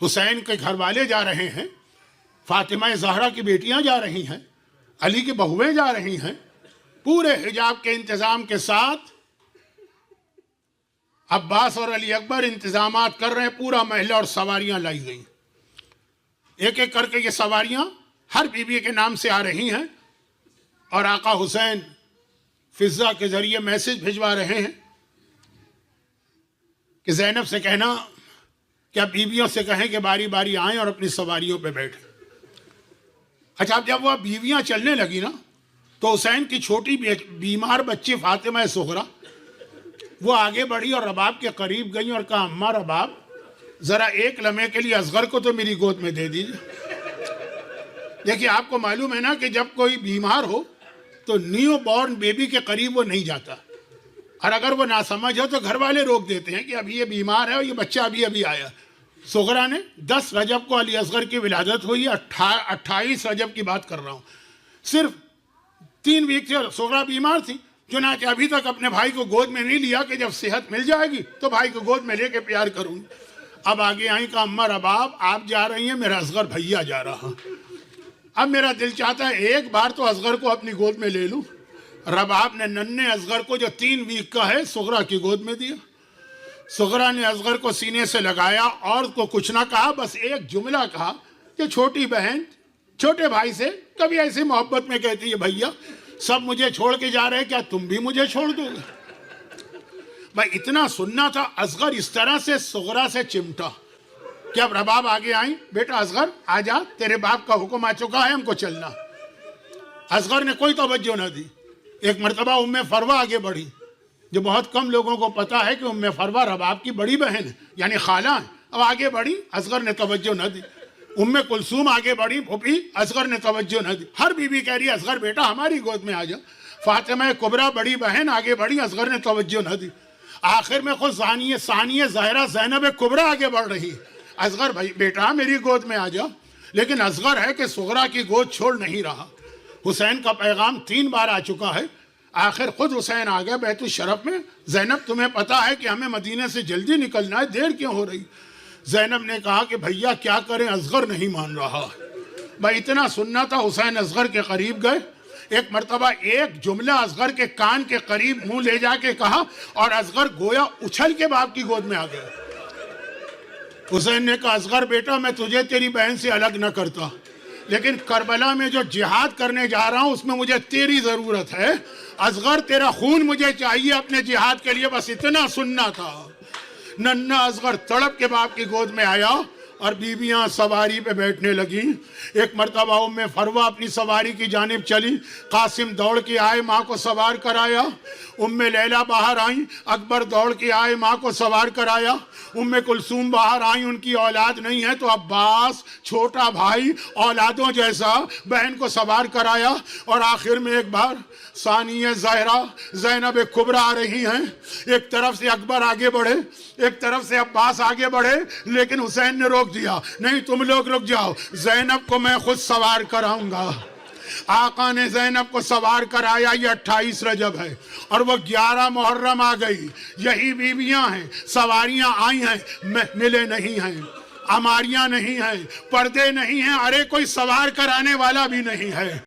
حسین کے گھر والے جا رہے ہیں, فاطمہ زہرا کی بیٹیاں جا رہی ہیں, علی کی بہویں جا رہی ہیں, پورے حجاب کے انتظام کے ساتھ عباس اور علی اکبر انتظامات کر رہے ہیں. پورا محلہ اور سواریاں لائی گئی, ایک ایک کر کے یہ سواریاں ہر بیوی کے نام سے آ رہی ہیں, اور آقا حسین فضا کے ذریعے میسج بھجوا رہے ہیں کہ زینب سے کہنا کہ اب بیویوں سے کہیں کہ باری باری آئیں اور اپنی سواریوں پہ بیٹھیں. اچھا, اب جب وہ بیویاں چلنے لگی نا تو حسین کی چھوٹی بیمار بچی فاطمہ زہرا وہ آگے بڑھی اور رباب کے قریب گئی اور کہا, اماں رباب ذرا ایک لمحے کے لیے اصغر کو تو میری گود میں دے دیجیے. دیکھیے, آپ کو معلوم ہے نا کہ جب کوئی بیمار ہو تو نیو بورن بیبی کے قریب وہ نہیں جاتا, اور اگر وہ ناسمجھ ہو تو گھر والے روک دیتے ہیں کہ ابھی یہ بیمار ہے اور یہ بچہ ابھی آیا. زہرا نے 10 رجب کو علی اصغر کی ولادت ہوئی, 28 رجب کی بات کر رہا ہوں, صرف 3 ویک سے زہرا بیمار تھی. چنانچہ ابھی تک اپنے بھائی کو گود میں نہیں لیا کہ جب صحت مل جائے گی تو بھائی کو گود میں لے کے پیار کروں گی. اب آگے آئیں کہ اماں رباب آپ جا رہی ہیں, میرا اصغر بھیا جا رہا. اب میرا دل چاہتا ہے ایک بار تو اصغر کو اپنی گود میں لے لوں. رباب نے ننھے اصغر کو جو 3 ویک کا ہے زہرا کی گود میں دیا. زہرا نے اصغر کو سینے سے لگایا اور کو کچھ نہ کہا, بس ایک جملہ کہا کہ چھوٹی بہن چھوٹے بھائی سے کبھی ایسی محبت میں کہتی ہے, بھیا سب مجھے چھوڑ کے جا رہے, کیا تم بھی مجھے چھوڑ دو گے؟ بھائی اتنا سننا تھا. اصغر اس طرح سے زہرا سے چمٹا کہ اب رباب آگے آئیں, بیٹا اصغر آ جا, تیرے باپ کا حکم آ چکا ہے, ہم کو چلنا. اصغر نے کوئی توجہ نہ دی. ایک مرتبہ ام فروہ آگے بڑھی, جو بہت کم لوگوں کو پتا ہے کہ ام فروہ رباب کی بڑی بہن ہے, یعنی خالہ ہے. اب آگے بڑھی, اصغر نے توجہ نہ دی. ام کلثوم آگے بڑھی, پھوپھی, اصغر نے توجہ نہ دی. ہر بیوی کہہ رہی ہے اصغر بیٹا ہماری گود میں آ جا. فاطمہ کبریٰ بڑی بہن آگے بڑھی, اصغر نے توجہ نہ دی. آخر میں خود ثانیہ زہرا زینب کبریٰ آگے بڑھ رہی, اصغر بھائی بیٹا میری گود میں آ جا. لیکن اصغر ہے کہ زہرا کی گود چھوڑ نہیں رہا. حسین کا پیغام 3 بار آ چکا ہے. آخر خود حسین آ گیا بیت الشرف میں. زینب تمہیں پتا ہے کہ ہمیں مدینے سے جلدی نکلنا ہے, دیر کیوں ہو رہی؟ زینب نے کہا کہ بھیا کیا کریں, اصغر نہیں مان رہا. بھائی اتنا سننا تھا. حسین اصغر کے قریب گئے, ایک مرتبہ ایک جملہ اصغر کے کان کے قریب منہ لے جا کے کہا, اور اصغر گویا اچھل کے باپ کی گود میں آ گیا. حسین نے کہا اصغر بیٹا میں تجھے تیری بہن سے الگ نہ کرتا, لیکن کربلا میں جو جہاد کرنے جا رہا ہوں اس میں مجھے تیری ضرورت ہے. اصغر تیرا خون مجھے چاہیے اپنے جہاد کے لیے, بس اتنا سننا تھا. ننھا اصغر تڑپ کے باپ کی گود میں آیا اور بیویاں سواری پہ بیٹھنے لگیں. ایک مرتبہ ام فروہ اپنی سواری کی جانب چلی, قاسم دوڑ کے آئے, ماں کو سوار کرایا. ام لیلہ باہر آئیں, اکبر دوڑ کے آئے, ماں کو سوار کرایا. ام کلثوم باہر آئیں, ان کی اولاد نہیں ہے تو عباس چھوٹا بھائی اولادوں جیسا بہن کو سوار کرایا. اور آخر میں ایک بار ثانیہ زہرا زینب کبریٰ آ رہی ہیں. ایک طرف سے اکبر آگے بڑھے, ایک طرف سے عباس آگے بڑھے, لیکن حسین نے روک دیا, نہیں تم لوگ رک جاؤ, زینب کو میں خود سوار کراؤں گا. آقا نے زینب کو سوار کرایا. یہ 28 رجب ہے اور وہ 11 محرم آ گئی. یہی بیویاں ہیں, سواریاں آئی ہیں, ملے نہیں ہیں, عماریاں نہیں ہیں, پردے نہیں ہیں, ارے کوئی سوار کرانے والا بھی نہیں ہے.